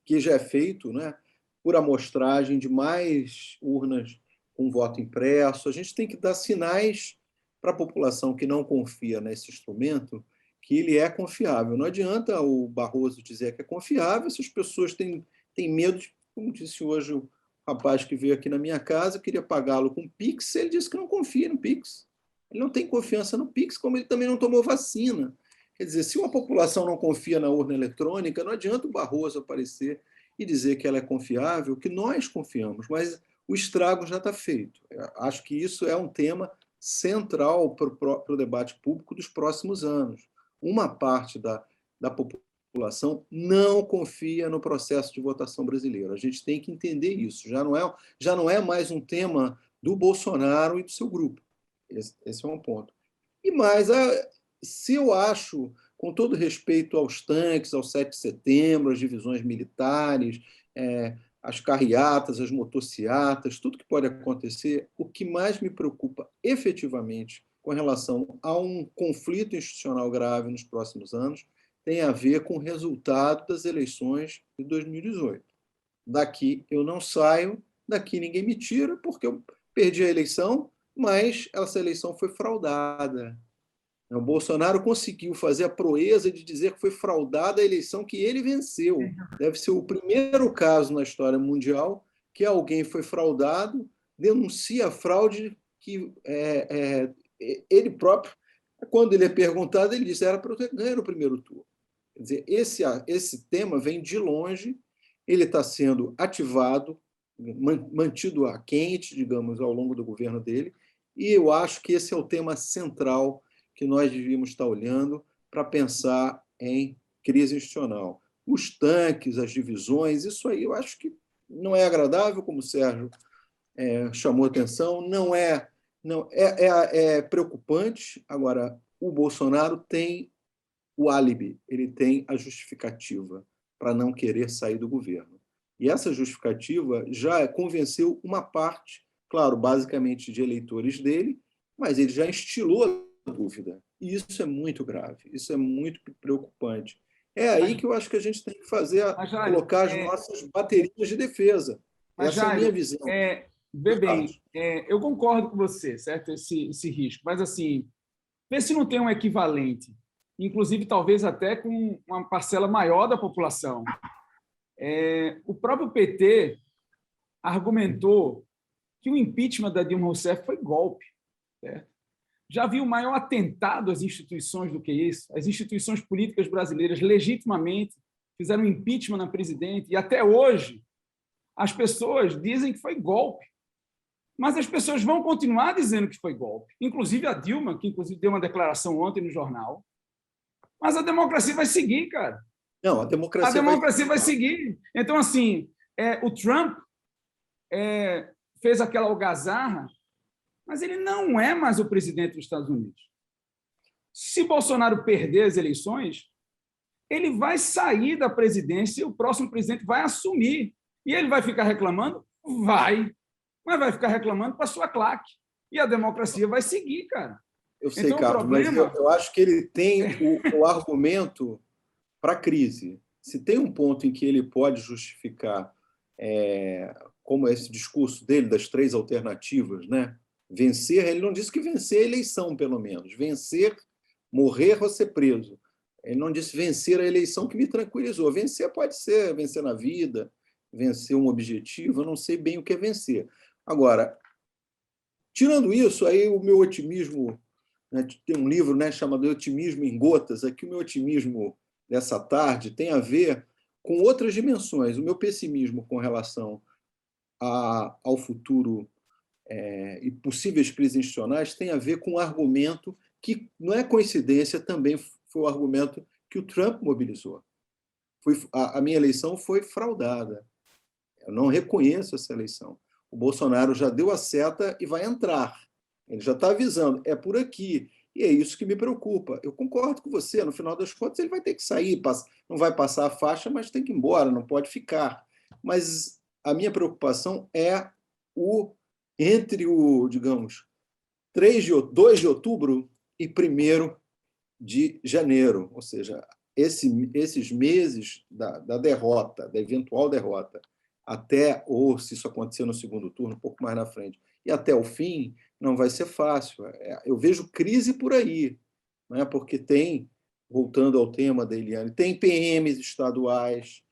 que já é feito, né, por amostragem de mais urnas com voto impresso. A gente tem que dar sinais para a população que não confia nesse instrumento que ele é confiável. Não adianta o Barroso dizer que é confiável se as pessoas têm medo, como disse hoje o rapaz que veio aqui na minha casa, eu queria pagá-lo com Pix, ele disse que não confia no Pix. Ele não tem confiança no Pix, como ele também não tomou vacina. Quer dizer, se uma população não confia na urna eletrônica, não adianta o Barroso aparecer e dizer que ela é confiável, que nós confiamos, mas o estrago já está feito. Acho que isso é um tema central para o debate público dos próximos anos. Uma parte da população não confia no processo de votação brasileiro. A gente tem que entender isso. Já não é mais um tema do Bolsonaro e do seu grupo. Esse é um ponto. E mais, se eu acho, com todo respeito aos tanques, ao 7 de setembro, às divisões militares, as carreatas, as motociatas, tudo que pode acontecer, o que mais me preocupa efetivamente com relação a um conflito institucional grave nos próximos anos tem a ver com o resultado das eleições de 2018. Daqui eu não saio, daqui ninguém me tira, porque eu perdi a eleição, mas essa eleição foi fraudada. O Bolsonaro conseguiu fazer a proeza de dizer que foi fraudada a eleição que ele venceu. Deve ser o primeiro caso na história mundial que alguém foi fraudado, denuncia a fraude que ele próprio, quando ele é perguntado, ele diz que era para eu ter ganho no primeiro turno. Quer dizer, esse tema vem de longe, ele está sendo ativado, mantido a quente, digamos, ao longo do governo dele, e eu acho que esse é o tema central que nós devíamos estar olhando para pensar em crise institucional. Os tanques, as divisões, isso aí eu acho que não é agradável, como o Sérgio chamou atenção, é preocupante. Agora, o Bolsonaro tem o álibi, ele tem a justificativa para não querer sair do governo. E essa justificativa já convenceu uma parte, claro, basicamente de eleitores dele, mas ele já instilou a dúvida. E isso é muito grave, isso é muito preocupante. É aí que eu acho que a gente tem que colocar as nossas baterias de defesa. Essa é a minha visão. Vê bem, eu concordo com você, certo? Esse risco, mas assim, vê se não tem um equivalente, inclusive talvez até com uma parcela maior da população. O próprio PT argumentou que o impeachment da Dilma Rousseff foi golpe, certo? Já viu maior atentado às instituições do que isso? As instituições políticas brasileiras legitimamente fizeram impeachment na presidente e até hoje as pessoas dizem que foi golpe. Mas as pessoas vão continuar dizendo que foi golpe. Inclusive a Dilma, que inclusive deu uma declaração ontem no jornal. Mas a democracia vai seguir, cara. Não, a democracia vai seguir. Então, assim, o Trump fez aquela algazarra, mas ele não é mais o presidente dos Estados Unidos. Se Bolsonaro perder as eleições, ele vai sair da presidência e o próximo presidente vai assumir. E ele vai ficar reclamando? Vai. Mas vai ficar reclamando para sua claque. E a democracia vai seguir, cara. Eu sei, então, Carlos, mas eu acho que ele tem o argumento para a crise. Se tem um ponto em que ele pode justificar, como esse discurso dele, das 3 alternativas, né? Vencer, ele não disse que vencer a eleição, pelo menos. Vencer, morrer ou ser preso. Ele não disse vencer a eleição, que me tranquilizou. Vencer pode ser vencer na vida, vencer um objetivo, eu não sei bem o que é vencer. Agora, tirando isso, aí o meu otimismo, né, tem um livro, né, chamado Otimismo em Gotas, aqui o meu otimismo dessa tarde tem a ver com outras dimensões. O meu pessimismo com relação ao futuro e possíveis crises institucionais tem a ver com um argumento que, não é coincidência, também foi o argumento que o Trump mobilizou. A minha eleição foi fraudada. Eu não reconheço essa eleição. O Bolsonaro já deu a seta e vai entrar. Ele já está avisando, é por aqui. E é isso que me preocupa. Eu concordo com você, no final das contas ele vai ter que sair, não vai passar a faixa, mas tem que ir embora, não pode ficar. Mas a minha preocupação é entre o, digamos, 2 de outubro e 1º de janeiro, ou seja, esses meses da derrota, da eventual derrota, ou se isso acontecer no segundo turno, um pouco mais na frente, e até o fim, não vai ser fácil. Eu vejo crise por aí, né? Porque tem, voltando ao tema da Eliane, tem PMs estaduais,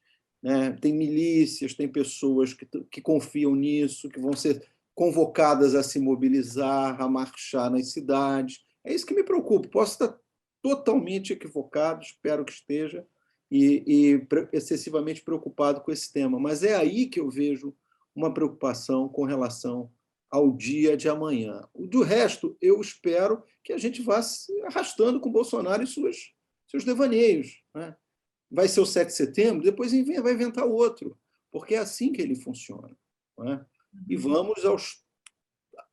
né? Tem milícias, tem pessoas que confiam nisso, que vão ser convocadas a se mobilizar, a marchar nas cidades. É isso que me preocupa. Posso estar totalmente equivocado, espero que esteja, e excessivamente preocupado com esse tema. Mas é aí que eu vejo uma preocupação com relação ao dia de amanhã. Do resto, eu espero que a gente vá se arrastando com o Bolsonaro e seus devaneios, né? Vai ser o 7 de setembro, depois vai inventar outro, porque é assim que ele funciona, né? E vamos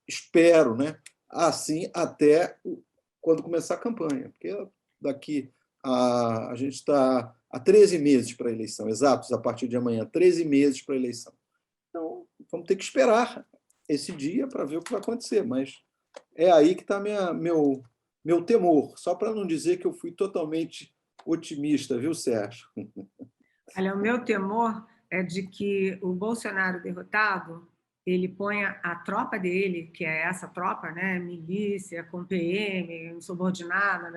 espero, né? Assim até quando começar a campanha, porque daqui a gente está há 13 meses para a eleição, exatos, a partir de amanhã, 13 meses para a eleição. Então, vamos ter que esperar esse dia para ver o que vai acontecer, mas é aí que está meu temor, só para não dizer que eu fui totalmente otimista, viu, Sérgio? Olha, o meu temor é de que o Bolsonaro derrotado, ele ponha a tropa dele, que é essa tropa, né, milícia, com PM, subordinada,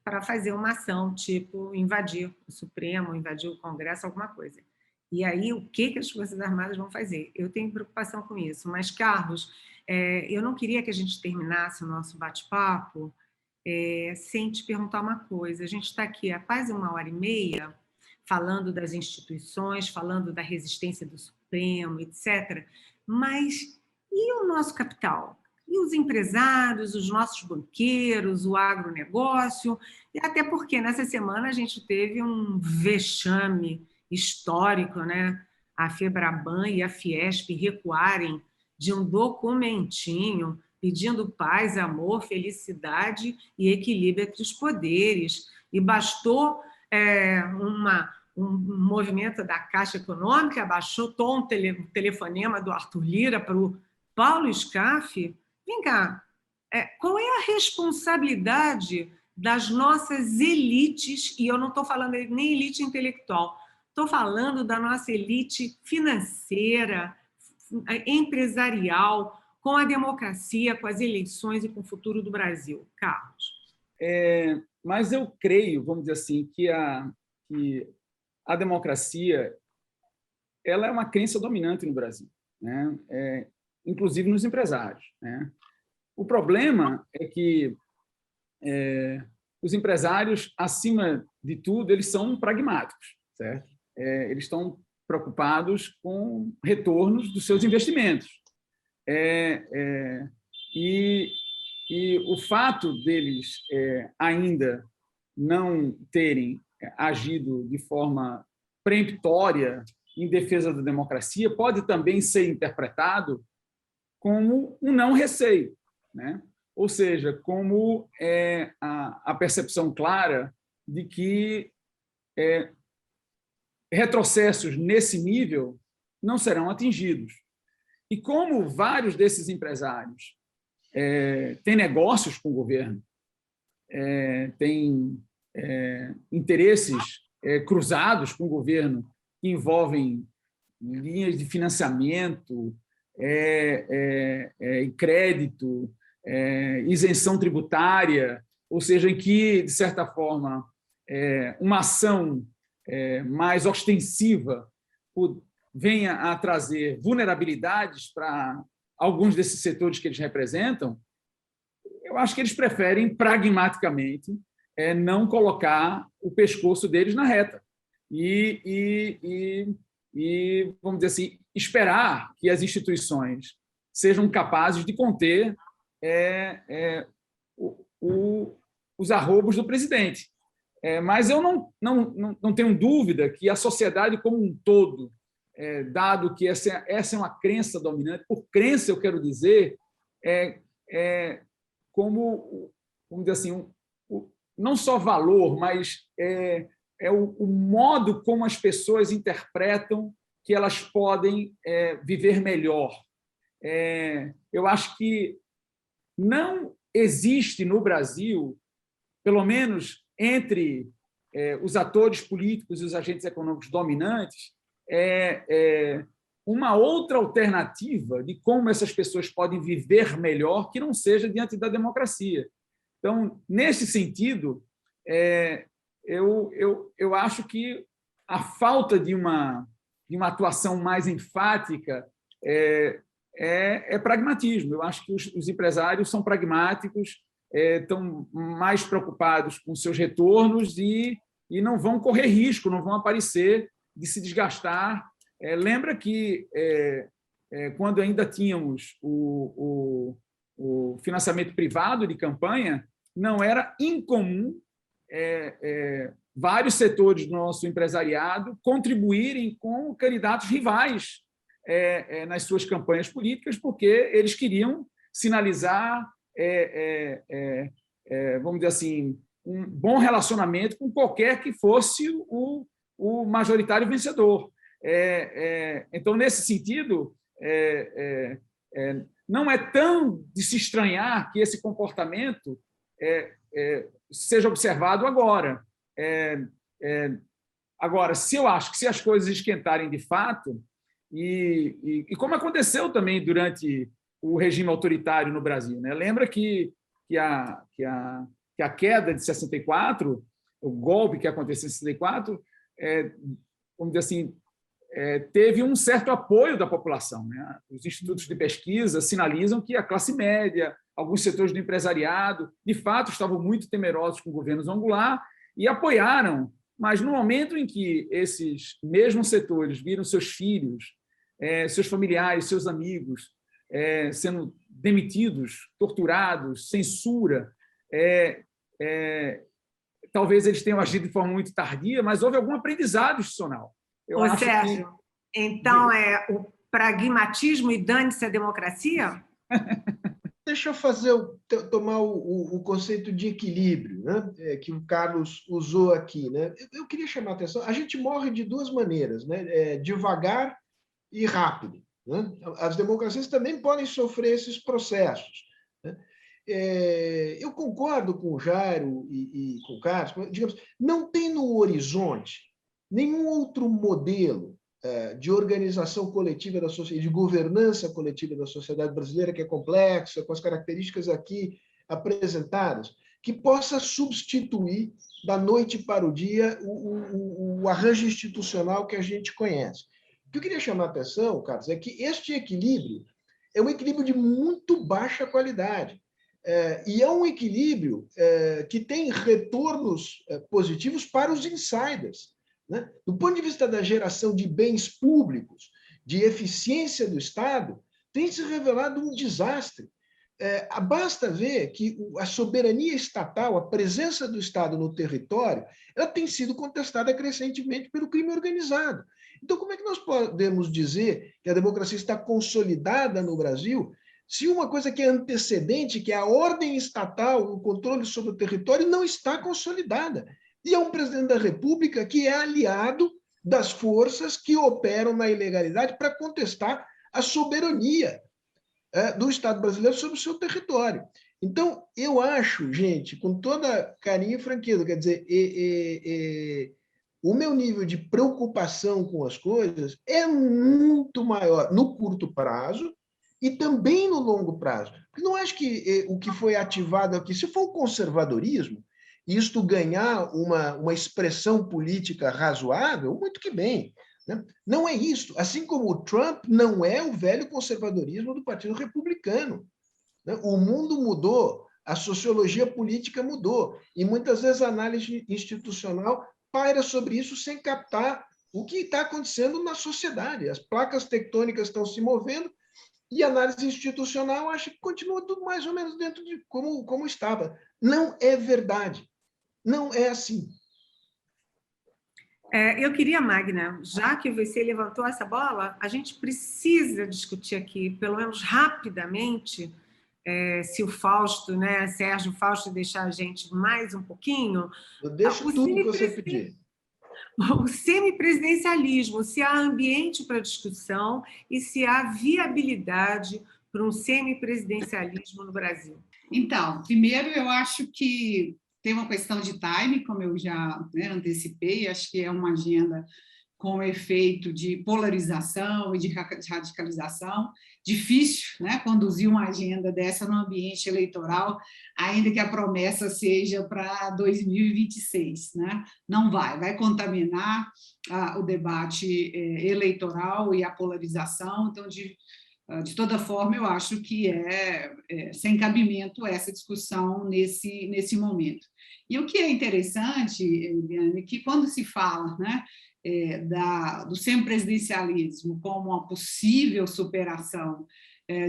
para fazer uma ação, tipo invadir o Supremo, invadir o Congresso, alguma coisa. E aí, o que as Forças Armadas vão fazer? Eu tenho preocupação com isso. Mas, Carlos, eu não queria que a gente terminasse o nosso bate-papo sem te perguntar uma coisa. A gente está aqui há quase 1h30 falando das instituições, falando da resistência do Supremo, etc. Mas e o nosso capital? E os empresários, os nossos banqueiros, o agronegócio? E até porque nessa semana a gente teve um vexame histórico, né? A Febraban e a Fiesp recuarem de um documentinho pedindo paz, amor, felicidade e equilíbrio entre os poderes. E bastou um movimento da Caixa Econômica, baixou um telefonema do Arthur Lira para o Paulo Scaff. Vem cá, qual é a responsabilidade das nossas elites, e eu não estou falando nem elite intelectual, estou falando da nossa elite financeira, empresarial, com a democracia, com as eleições e com o futuro do Brasil? Carlos. Mas eu creio, vamos dizer assim, que a democracia ela é uma crença dominante no Brasil, né? Inclusive nos empresários, né? O problema é que os empresários, acima de tudo, eles são pragmáticos, certo? Eles estão preocupados com retornos dos seus investimentos. E o fato deles ainda não terem agido de forma peremptória em defesa da democracia pode também ser interpretado como um não receio, né? Ou seja, como a percepção clara de que retrocessos nesse nível não serão atingidos. E como vários desses empresários têm negócios com o governo, têm interesses cruzados com o governo que envolvem linhas de financiamento, crédito, isenção tributária, ou seja, em que, de certa forma, uma ação mais ostensiva venha a trazer vulnerabilidades para alguns desses setores que eles representam, eu acho que eles preferem, pragmaticamente, não colocar o pescoço deles na reta e, vamos dizer assim, esperar que as instituições sejam capazes de conter os arroubos do presidente. Mas eu não tenho dúvida que a sociedade como um todo, dado que essa é uma crença dominante, por crença eu quero dizer, como, vamos dizer assim, não só valor, mas o modo como as pessoas interpretam que elas podem viver melhor. Eu acho que não existe no Brasil, pelo menos entre os atores políticos e os agentes econômicos dominantes, uma outra alternativa de como essas pessoas podem viver melhor que não seja diante da democracia. Então, nesse sentido, eu acho que a falta de uma atuação mais enfática é pragmatismo. Eu acho que os empresários são pragmáticos, estão mais preocupados com seus retornos e não vão correr risco, não vão aparecer de se desgastar. Lembra que, quando ainda tínhamos o financiamento privado de campanha, não era incomum vários setores do nosso empresariado contribuírem com candidatos rivais nas suas campanhas políticas, porque eles queriam sinalizar, vamos dizer assim, um bom relacionamento com qualquer que fosse o majoritário vencedor. Então, nesse sentido, não é tão de se estranhar que esse comportamento seja observado agora. Agora, se eu acho que se as coisas esquentarem de fato, e como aconteceu também durante o regime autoritário no Brasil, né? Lembra que a queda de 64, o golpe que aconteceu em 64, vamos dizer assim, teve um certo apoio da população, né? Os institutos de pesquisa sinalizam que a classe média, alguns setores do empresariado, de fato, estavam muito temerosos com o governo João Goulart e apoiaram. Mas, no momento em que esses mesmos setores viram seus filhos, seus familiares, seus amigos sendo demitidos, torturados, censura, talvez eles tenham agido de forma muito tardia, mas houve algum aprendizado institucional. Sérgio, então o pragmatismo e dane-se a democracia? Deixa eu tomar o conceito de equilíbrio, né, que o Carlos usou aqui, né? Eu queria chamar a atenção. A gente morre de duas maneiras, né? Devagar e rápido, né? As democracias também podem sofrer esses processos, né? Eu concordo com o Jairo e com o Carlos. Digamos, não tem no horizonte nenhum outro modelo de organização coletiva da sociedade, de governança coletiva da sociedade brasileira, que é complexa, com as características aqui apresentadas, que possa substituir, da noite para o dia, o arranjo institucional que a gente conhece. O que eu queria chamar a atenção, Carlos, é que este equilíbrio é um equilíbrio de muito baixa qualidade. E é um equilíbrio que tem retornos positivos para os insiders, né? Do ponto de vista da geração de bens públicos, de eficiência do Estado, tem se revelado um desastre. Basta ver que a soberania estatal, a presença do Estado no território, ela tem sido contestada crescentemente pelo crime organizado. Então, como é que nós podemos dizer que a democracia está consolidada no Brasil, se uma coisa que é antecedente, que é a ordem estatal, o controle sobre o território, não está consolidada? E é um presidente da República que é aliado das forças que operam na ilegalidade para contestar a soberania do Estado brasileiro sobre o seu território. Então, eu acho, gente, com toda carinho e franqueza, quer dizer, o meu nível de preocupação com as coisas é muito maior no curto prazo e também no longo prazo. Porque não acho que o que foi ativado aqui, se for o conservadorismo, isto ganhar uma expressão política razoável, muito que bem. Né? Não é isso. Assim como o Trump não é o velho conservadorismo do Partido Republicano. Né? O mundo mudou, a sociologia política mudou, e muitas vezes a análise institucional paira sobre isso sem captar o que está acontecendo na sociedade. As placas tectônicas estão se movendo e a análise institucional acha que continua tudo mais ou menos dentro de como estava. Não é verdade. Não é assim. Eu queria, Magna, já que você levantou essa bola, a gente precisa discutir aqui, pelo menos rapidamente, se o Fausto, né, Sérgio Fausto, deixar a gente mais um pouquinho. Eu deixo tudo que você pedir. O semipresidencialismo, se há ambiente para discussão e se há viabilidade para um semipresidencialismo no Brasil. Então, primeiro, eu acho que tem uma questão de time, como eu já antecipei, acho que é uma agenda com efeito de polarização e de radicalização. Difícil, né, conduzir uma agenda dessa no ambiente eleitoral, ainda que a promessa seja para 2026. Né? Não vai contaminar o debate eleitoral e a polarização. Então, de toda forma, eu acho que é sem cabimento essa discussão nesse momento. E o que é interessante, Eliane, é que quando se fala, né, do semipresidencialismo como uma possível superação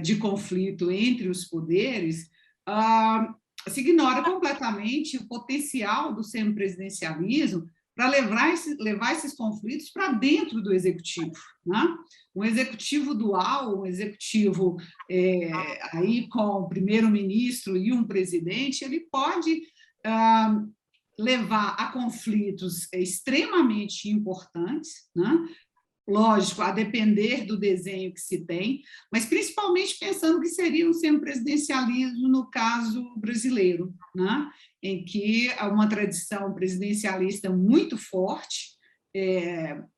de conflito entre os poderes, se ignora completamente o potencial do semipresidencialismo para levar esses conflitos para dentro do executivo. Né? Um executivo dual, um executivo aí com o primeiro-ministro e um presidente, ele pode levar a conflitos extremamente importantes, né? Lógico, a depender do desenho que se tem, mas principalmente pensando que seria um semipresidencialismo no caso brasileiro, né? Em que há uma tradição presidencialista muito forte.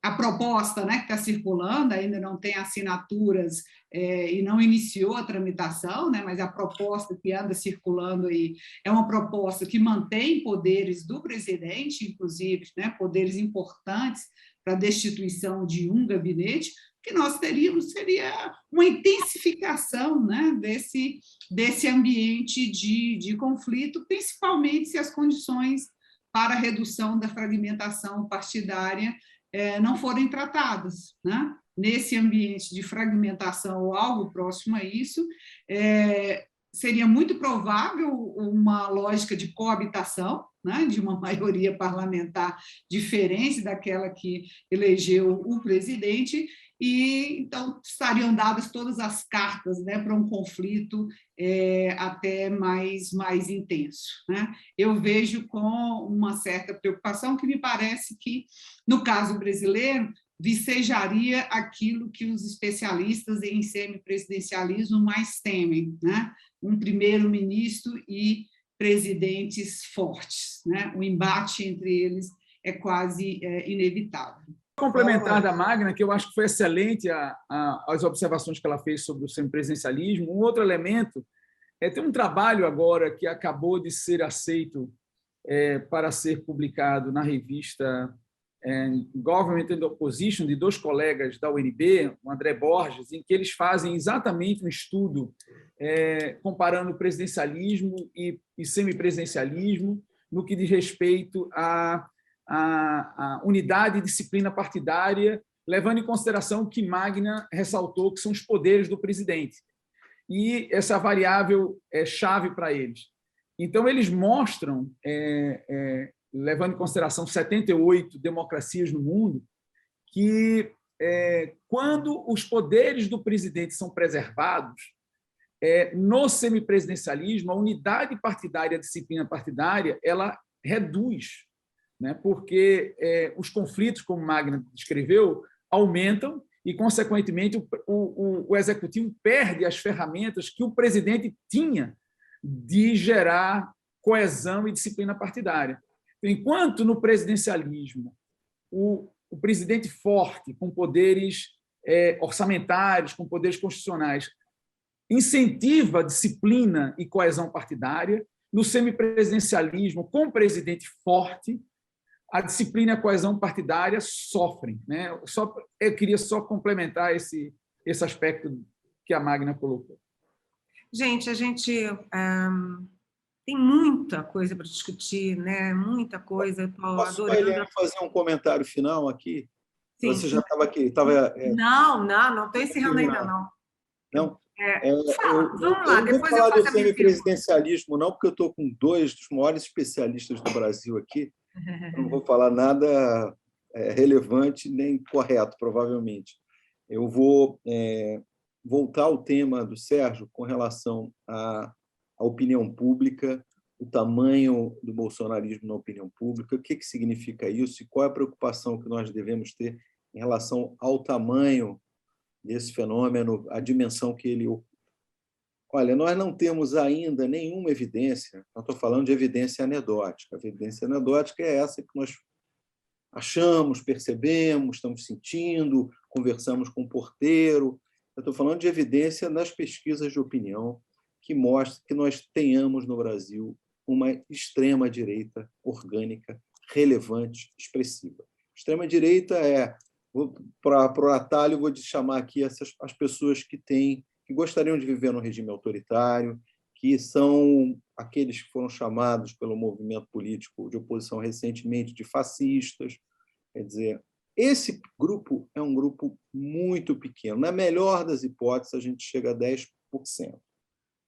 A proposta, né, que está circulando, ainda não tem assinaturas e não iniciou a tramitação, né, mas a proposta que anda circulando aí é uma proposta que mantém poderes do presidente, inclusive, né, poderes importantes para a destituição de um gabinete. O que nós teríamos seria uma intensificação, né, desse ambiente de conflito, principalmente se as condições para a redução da fragmentação partidária não forem tratadas. Né? Nesse ambiente de fragmentação ou algo próximo a isso, seria muito provável uma lógica de coabitação, né, de uma maioria parlamentar diferente daquela que elegeu o presidente, e então estariam dadas todas as cartas, né, para um conflito até mais intenso. Né? Eu vejo com uma certa preocupação que me parece que, no caso brasileiro, vicejaria aquilo que os especialistas em semipresidencialismo mais temem, né? Um primeiro-ministro e presidentes fortes. Né? O embate entre eles é quase inevitável. Complementar da Magna, que eu acho que foi excelente as observações que ela fez sobre o semipresidencialismo. Um outro elemento tem um trabalho agora que acabou de ser aceito para ser publicado na revista Government and Opposition, de dois colegas da UNB, o André Borges, em que eles fazem exatamente um estudo comparando presidencialismo e semipresidencialismo no que diz respeito à unidade e disciplina partidária, levando em consideração o que Magna ressaltou, que são os poderes do presidente. E essa variável é chave para eles. Então, eles mostram, levando em consideração 78 democracias no mundo, que quando os poderes do presidente são preservados, no semipresidencialismo, a unidade partidária, a disciplina partidária, ela reduz, né? Porque os conflitos, como Magna descreveu, aumentam e, consequentemente, o executivo perde as ferramentas que o presidente tinha de gerar coesão e disciplina partidária. Enquanto no presidencialismo o presidente forte, com poderes orçamentários, com poderes constitucionais, incentiva disciplina e coesão partidária. No semipresidencialismo, com presidente forte, a disciplina e a coesão partidária sofrem, né? Eu queria só complementar esse aspecto que a Magna colocou. Gente, a gente tem muita coisa para discutir, né? Muita coisa. Posso fazer um comentário final aqui? Sim. Você já estava aqui? Não estou encerrando ainda, não. Não? Vamos lá, eu não vou falar do semipresidencialismo, não, porque eu estou com dois dos maiores especialistas do Brasil aqui. Eu não vou falar nada relevante nem correto, provavelmente. Eu vou voltar ao tema do Sérgio com relação à opinião pública, o tamanho do bolsonarismo na opinião pública, o que significa isso e qual é a preocupação que nós devemos ter em relação ao tamanho desse fenômeno, a dimensão que ele ocupa. Olha, nós não temos ainda nenhuma evidência, não estou falando de evidência anedótica. A evidência anedótica é essa que nós achamos, percebemos, estamos sentindo, conversamos com o porteiro. Eu estou falando de evidência nas pesquisas de opinião que mostram que nós tenhamos no Brasil uma extrema-direita orgânica, relevante, expressiva. Extrema-direita para o atalho, vou chamar aqui as pessoas que gostariam de viver num regime autoritário, que são aqueles que foram chamados pelo movimento político de oposição recentemente de fascistas. Quer dizer, esse grupo é um grupo muito pequeno. Na melhor das hipóteses, a gente chega a 10%.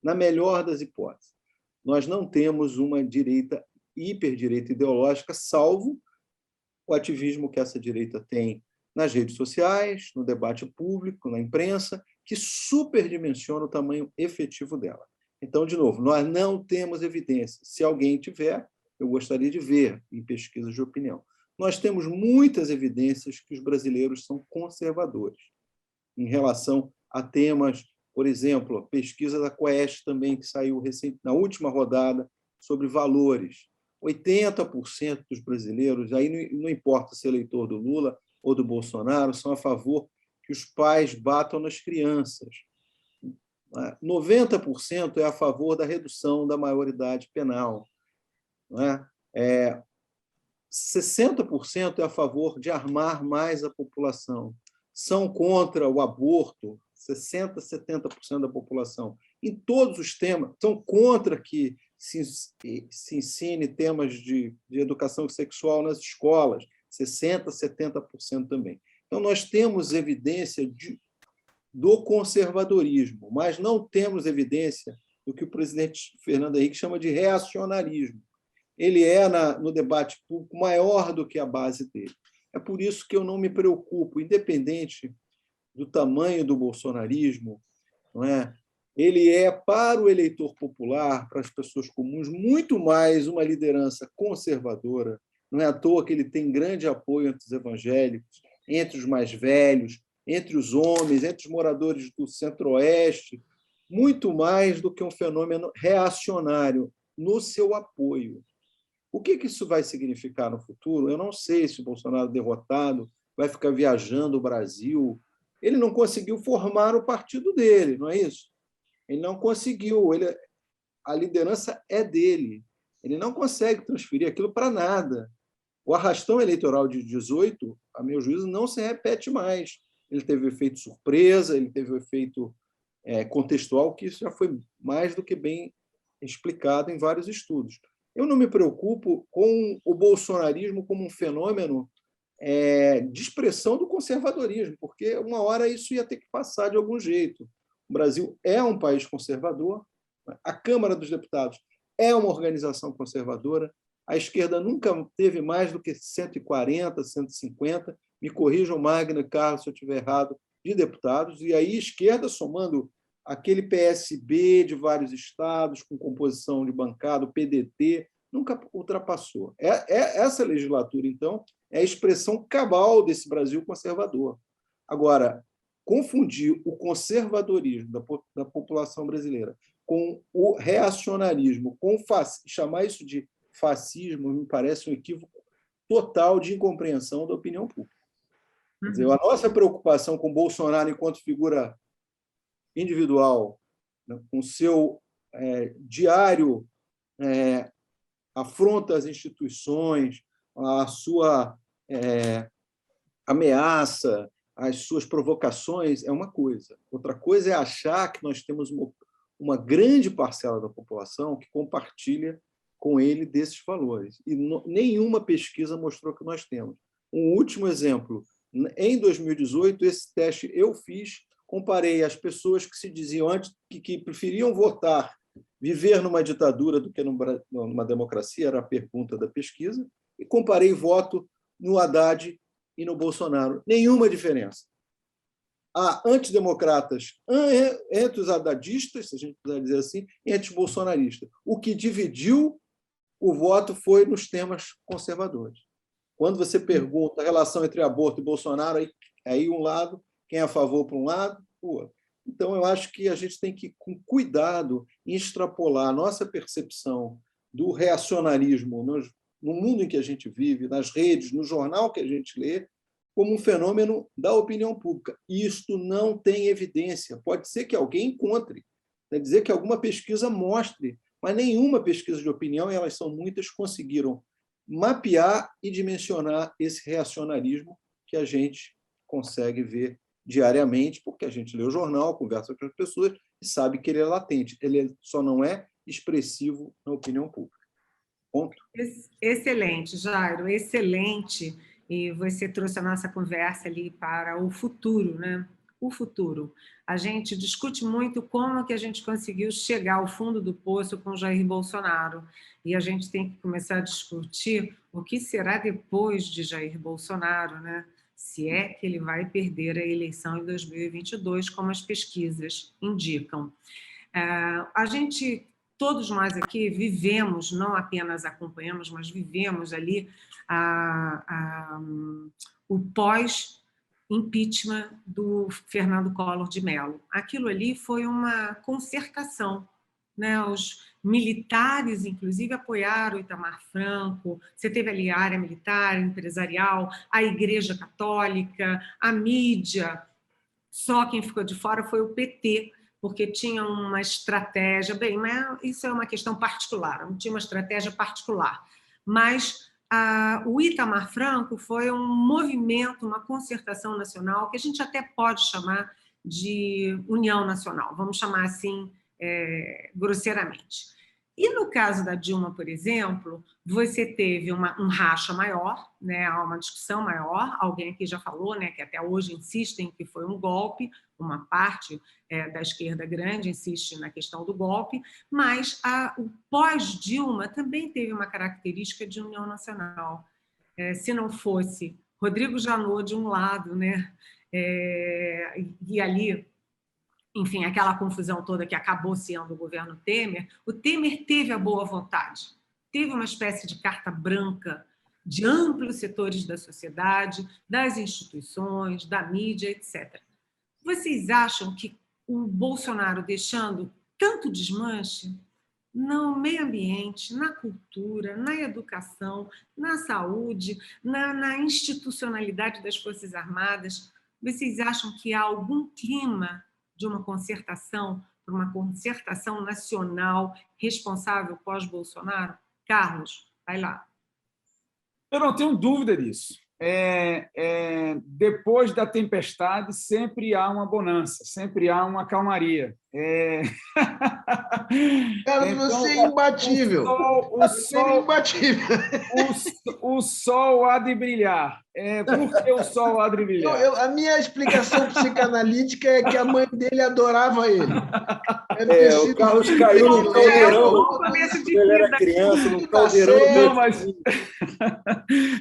Na melhor das hipóteses. Nós não temos uma direita, hiperdireita ideológica, salvo o ativismo que essa direita tem nas redes sociais, no debate público, na imprensa, que superdimensiona o tamanho efetivo dela. Então, de novo, nós não temos evidência. Se alguém tiver, eu gostaria de ver em pesquisas de opinião. Nós temos muitas evidências que os brasileiros são conservadores em relação a temas, por exemplo, a pesquisa da Quest também, que saiu na última rodada, sobre valores. 80% dos brasileiros, aí não importa se é eleitor do Lula ou do Bolsonaro, são a favor que os pais batam nas crianças. 90% é a favor da redução da maioridade penal. 60% é a favor de armar mais a população. São contra o aborto 60%, 70% da população. Em todos os temas, são contra que se ensine temas de educação sexual nas escolas, 60%, 70% também. Então, nós temos evidência do conservadorismo, mas não temos evidência do que o presidente Fernando Henrique chama de reacionarismo. Ele é, no debate público, maior do que a base dele. É por isso que eu não me preocupo, independente do tamanho do bolsonarismo, não é? Ele é, para o eleitor popular, para as pessoas comuns, muito mais uma liderança conservadora. Não é à toa que ele tem grande apoio entre os evangélicos, entre os mais velhos, entre os homens, entre os moradores do Centro-Oeste, muito mais do que um fenômeno reacionário no seu apoio. O que isso vai significar no futuro? Eu não sei se o Bolsonaro derrotado vai ficar viajando o Brasil. Ele não conseguiu formar o partido dele, não é isso? Ele não conseguiu. A liderança é dele. Ele não consegue transferir aquilo para nada. O arrastão eleitoral de 18, a meu juízo, não se repete mais. Ele teve o efeito surpresa, ele teve o efeito contextual, que isso já foi mais do que bem explicado em vários estudos. Eu não me preocupo com o bolsonarismo como um fenômeno de expressão do conservadorismo, porque uma hora isso ia ter que passar de algum jeito. O Brasil é um país conservador, a Câmara dos Deputados é uma organização conservadora, a esquerda nunca teve mais do que 140, 150, me corrijam, Magna e Carlos, se eu estiver errado, de deputados, e aí a esquerda, somando aquele PSB de vários estados, com composição de bancada, o PDT, nunca ultrapassou. Essa legislatura, então, é a expressão cabal desse Brasil conservador. Agora, confundir o conservadorismo da população brasileira com o reacionarismo, chamar isso de fascismo, me parece um equívoco total de incompreensão da opinião pública. Quer dizer, a nossa preocupação com Bolsonaro enquanto figura individual né, com seu diário afronta às instituições, a sua ameaça, as suas provocações, é uma coisa. Outra coisa é achar que nós temos uma grande parcela da população que compartilha com ele desses valores. E nenhuma pesquisa mostrou que nós temos. Um último exemplo. Em 2018, esse teste eu fiz, comparei as pessoas que se diziam antes que preferiam votar, viver numa ditadura do que numa democracia, era a pergunta da pesquisa, e comparei voto no Haddad e no Bolsonaro. Nenhuma diferença. Há antidemocratas entre os haddadistas, se a gente puder dizer assim, e entre os bolsonaristas. O que dividiu o voto foi nos temas conservadores. Quando você pergunta a relação entre aborto e Bolsonaro, aí um lado, quem é a favor para um lado, o outro. Então, eu acho que a gente tem que, com cuidado, extrapolar a nossa percepção do reacionarismo no mundo em que a gente vive, nas redes, no jornal que a gente lê, como um fenômeno da opinião pública. Isto não tem evidência. Pode ser que alguém encontre, quer dizer que alguma pesquisa mostre, mas nenhuma pesquisa de opinião, e elas são muitas, conseguiram mapear e dimensionar esse reacionarismo que a gente consegue ver diariamente, porque a gente lê o jornal, conversa com as pessoas e sabe que ele é latente. Ele só não é expressivo na opinião pública. Ponto. Excelente, Jairo, excelente. E você trouxe a nossa conversa ali para o futuro, né? O futuro. A gente discute muito como que a gente conseguiu chegar ao fundo do poço com Jair Bolsonaro. E a gente tem que começar a discutir o que será depois de Jair Bolsonaro, né? Se é que ele vai perder a eleição em 2022, como as pesquisas indicam. A gente, todos nós aqui, vivemos, não apenas acompanhamos, mas vivemos ali o pós-impeachment do Fernando Collor de Mello. Aquilo ali foi uma concertação, né? Os militares, inclusive, apoiaram o Itamar Franco. Você teve ali a área militar, empresarial, a Igreja Católica, a mídia. Só quem ficou de fora foi o PT, porque tinha uma estratégia... Bem, mas isso é uma questão particular, não tinha uma estratégia particular. Mas o Itamar Franco foi um movimento, uma concertação nacional, que a gente até pode chamar de união nacional, vamos chamar assim, grosseiramente. E no caso da Dilma, por exemplo, você teve um racha maior, né, uma discussão maior, alguém aqui já falou, né, que até hoje insistem que foi um golpe, uma parte da esquerda grande insiste na questão do golpe, mas o pós-Dilma também teve uma característica de união nacional. Se não fosse Rodrigo Janot de um lado, né, e ali... Enfim, aquela confusão toda que acabou sendo o governo Temer, o Temer teve a boa vontade, teve uma espécie de carta branca de amplos setores da sociedade, das instituições, da mídia, etc. Vocês acham que o Bolsonaro deixando tanto desmanche no meio ambiente, na cultura, na educação, na saúde, na institucionalidade das Forças Armadas, vocês acham que há algum clima de uma concertação, para uma concertação nacional responsável pós-Bolsonaro? Carlos, vai lá. Eu não tenho dúvida disso. Depois da tempestade, sempre há uma bonança, sempre há uma calmaria. Carlos, então, você é imbatível. O sol há de brilhar. Por que o sol há de brilhar? A minha explicação psicanalítica é que a mãe dele adorava ele. O Carlos caiu no caldeirão. Ele era criança, no caldeirão.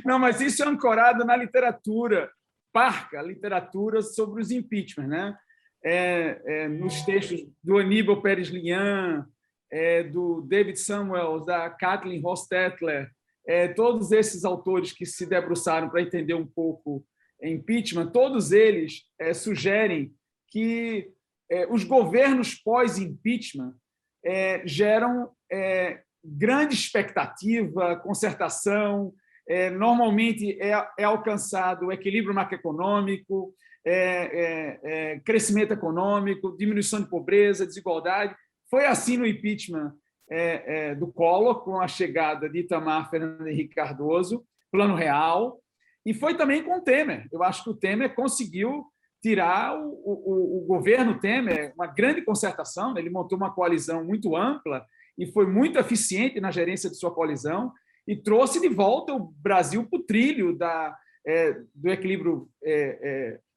Não, mas isso é ancorado na literatura parca, literatura sobre os impeachments, né? Nos textos do Aníbal Pérez Lian, do David Samuels, da Kathleen Hostetler, todos esses autores que se debruçaram para entender um pouco impeachment, todos eles sugerem que os governos pós-impeachment geram grande expectativa, concertação, normalmente é alcançado o equilíbrio macroeconômico, crescimento econômico, diminuição de pobreza, desigualdade. Foi assim no impeachment do Collor, com a chegada de Itamar Fernando Henrique Cardoso, Plano Real, e foi também com o Temer. Eu acho que o Temer conseguiu tirar o governo Temer, uma grande concertação, ele montou uma coalizão muito ampla e foi muito eficiente na gerência de sua coalizão e trouxe de volta o Brasil para o trilho do equilíbrio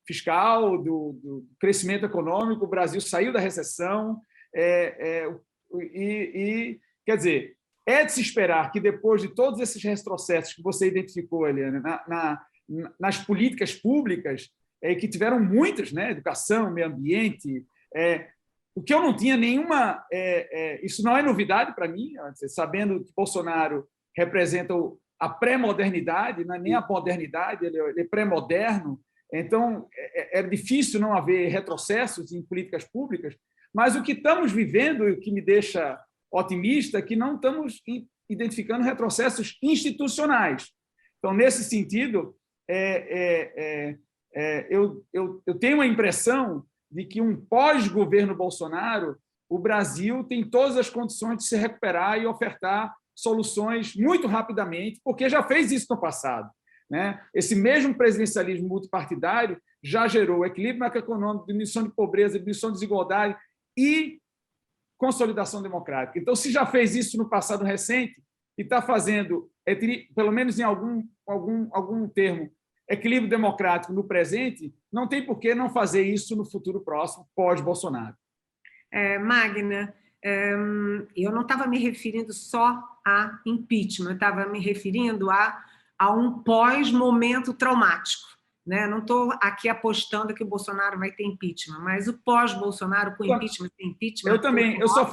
fiscal, do crescimento econômico. O Brasil saiu da recessão quer dizer, é de se esperar que depois de todos esses retrocessos que você identificou, Eliane, nas políticas públicas, que tiveram muitas, né? Educação, meio ambiente, o que eu não tinha nenhuma... isso não é novidade para mim, sabendo que Bolsonaro representa a pré-modernidade, não é nem a modernidade, ele é pré-moderno, então é difícil não haver retrocessos em políticas públicas, mas o que estamos vivendo, e o que me deixa otimista, é que não estamos identificando retrocessos institucionais. Então, nesse sentido, eu tenho a impressão de que um pós-governo Bolsonaro, o Brasil tem todas as condições de se recuperar e ofertar soluções muito rapidamente, porque já fez isso no passado, né? Esse mesmo presidencialismo multipartidário já gerou equilíbrio macroeconômico, diminuição de pobreza, diminuição de desigualdade e consolidação democrática. Então, se já fez isso no passado recente e está fazendo, pelo menos em algum termo, equilíbrio democrático no presente, não tem por que não fazer isso no futuro próximo, pós-Bolsonaro. Magna, eu não estava me referindo só a impeachment, eu estava me referindo a um pós-momento traumático, né? Não estou aqui apostando que o Bolsonaro vai ter impeachment, mas o pós-Bolsonaro com impeachment, sem impeachment... Eu também, eu só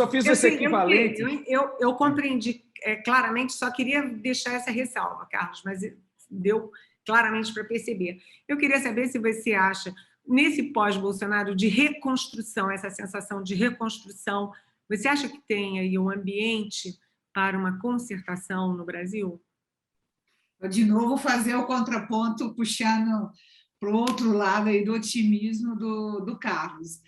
fiz esse equivalente. Eu compreendi claramente, só queria deixar essa ressalva, Carlos, mas deu claramente para perceber. Eu queria saber se você acha, nesse pós-Bolsonaro de reconstrução, essa sensação de reconstrução, você acha que tem aí um ambiente para uma concertação no Brasil? Eu, de novo, fazer o contraponto, puxando para o outro lado aí do otimismo do Carlos.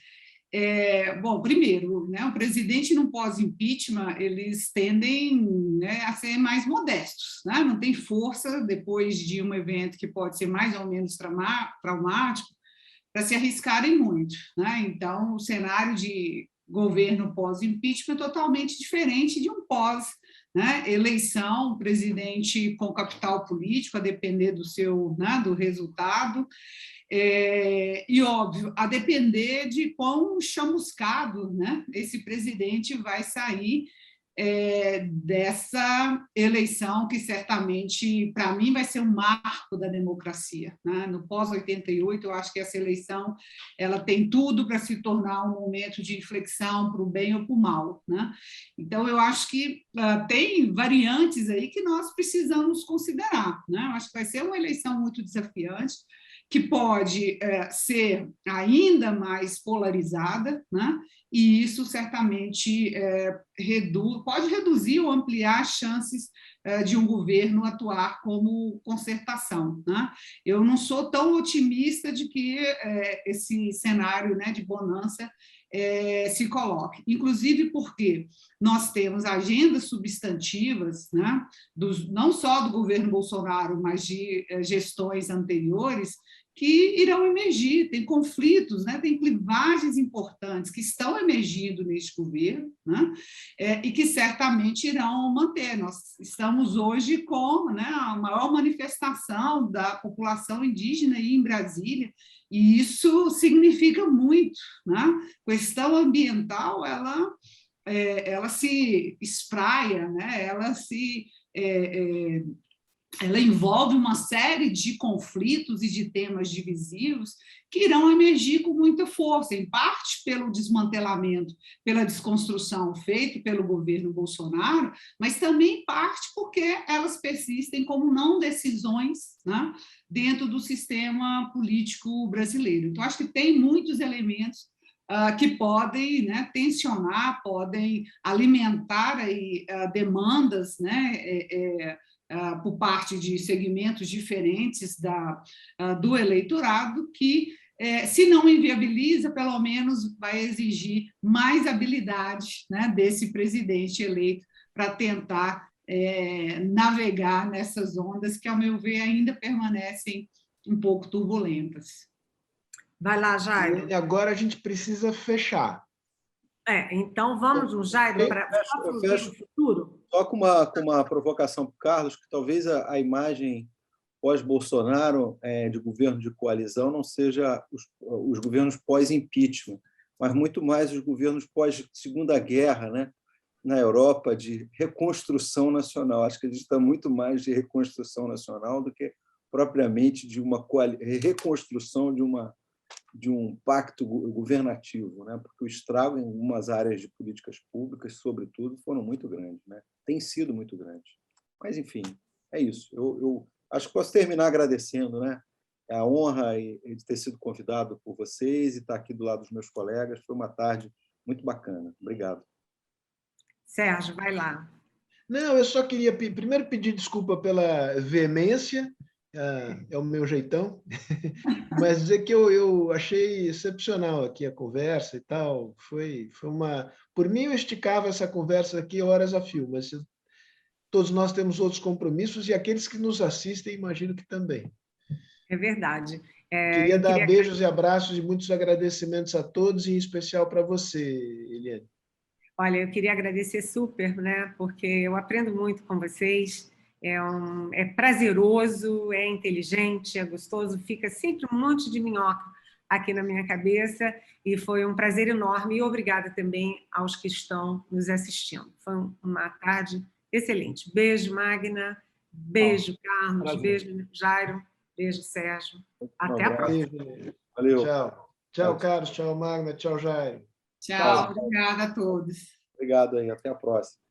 Bom, primeiro, né, o presidente no pós-impeachment, eles tendem, né, a ser mais modestos, né? Não tem força, depois de um evento que pode ser mais ou menos traumático, para se arriscarem muito, né? Então, o cenário de governo pós-impeachment é totalmente diferente de um pós, né, eleição, presidente com capital político, a depender do resultado, e, óbvio, a depender de quão chamuscado, né, esse presidente vai sair dessa eleição, que certamente, para mim, vai ser um marco da democracia, né? No pós-88, eu acho que essa eleição ela tem tudo para se tornar um momento de inflexão para o bem ou para o mal, né? Então, eu acho que tem variantes aí que nós precisamos considerar, né? Eu acho que vai ser uma eleição muito desafiante, que pode ser ainda mais polarizada, né? E isso certamente pode reduzir ou ampliar as chances de um governo atuar como concertação, né? Eu não sou tão otimista de que esse cenário, né, de bonança se coloque, inclusive porque nós temos agendas substantivas, né, não só do governo Bolsonaro, mas de gestões anteriores, que irão emergir, tem conflitos, né? Tem clivagens importantes que estão emergindo neste governo, né? E que certamente irão manter. Nós estamos hoje com, né, a maior manifestação da população indígena aí em Brasília, e isso significa muito, né? A questão ambiental, ela se espraia, né? Ela envolve uma série de conflitos e de temas divisivos que irão emergir com muita força, em parte pelo desmantelamento, pela desconstrução feita pelo governo Bolsonaro, mas também em parte porque elas persistem como não decisões, né, dentro do sistema político brasileiro. Então, acho que tem muitos elementos que podem, né, tensionar, podem alimentar aí, demandas, né, por parte de segmentos diferentes do eleitorado, que, se não inviabiliza, pelo menos vai exigir mais habilidades, né, desse presidente eleito para tentar navegar nessas ondas que, ao meu ver, ainda permanecem um pouco turbulentas. Vai lá, Jairo. E agora a gente precisa fechar. Então vamos no Jairo para o futuro. Só com uma provocação para o Carlos, que talvez a imagem pós-Bolsonaro de governo de coalizão não seja os governos pós-impeachment, mas muito mais os governos pós-Segunda Guerra, né, na Europa, de reconstrução nacional. Acho que a gente está muito mais de reconstrução nacional do que propriamente de uma reconstrução de um pacto governativo, né? Porque o estrago em algumas áreas de políticas públicas, sobretudo, foram muito grandes, né? Tem sido muito grande. Mas, enfim, é isso. Eu acho que posso terminar agradecendo, né, a honra de ter sido convidado por vocês e estar aqui do lado dos meus colegas. Foi uma tarde muito bacana. Obrigado. Sérgio, vai lá. Não, eu só queria primeiro pedir desculpa pela veemência, é o meu jeitão, mas dizer que eu achei excepcional aqui a conversa e tal. Foi uma... Por mim, eu esticava essa conversa aqui horas a fio, mas todos nós temos outros compromissos e aqueles que nos assistem, imagino que também. É verdade. Queria dar beijos e abraços e muitos agradecimentos a todos, e em especial para você, Eliane. Olha, eu queria agradecer super, né? Porque eu aprendo muito com vocês. É prazeroso, é inteligente, é gostoso, fica sempre um monte de minhoca aqui na minha cabeça, e foi um prazer enorme, e obrigada também aos que estão nos assistindo. Foi uma tarde excelente. Beijo, Magna, beijo, Carlos, prazer. Beijo, Jairo, beijo, Sérgio. Até a próxima. Valeu. Tchau, Carlos, tchau, Magna, tchau, Jairo. Tchau, obrigada a todos. Obrigado aí, até a próxima.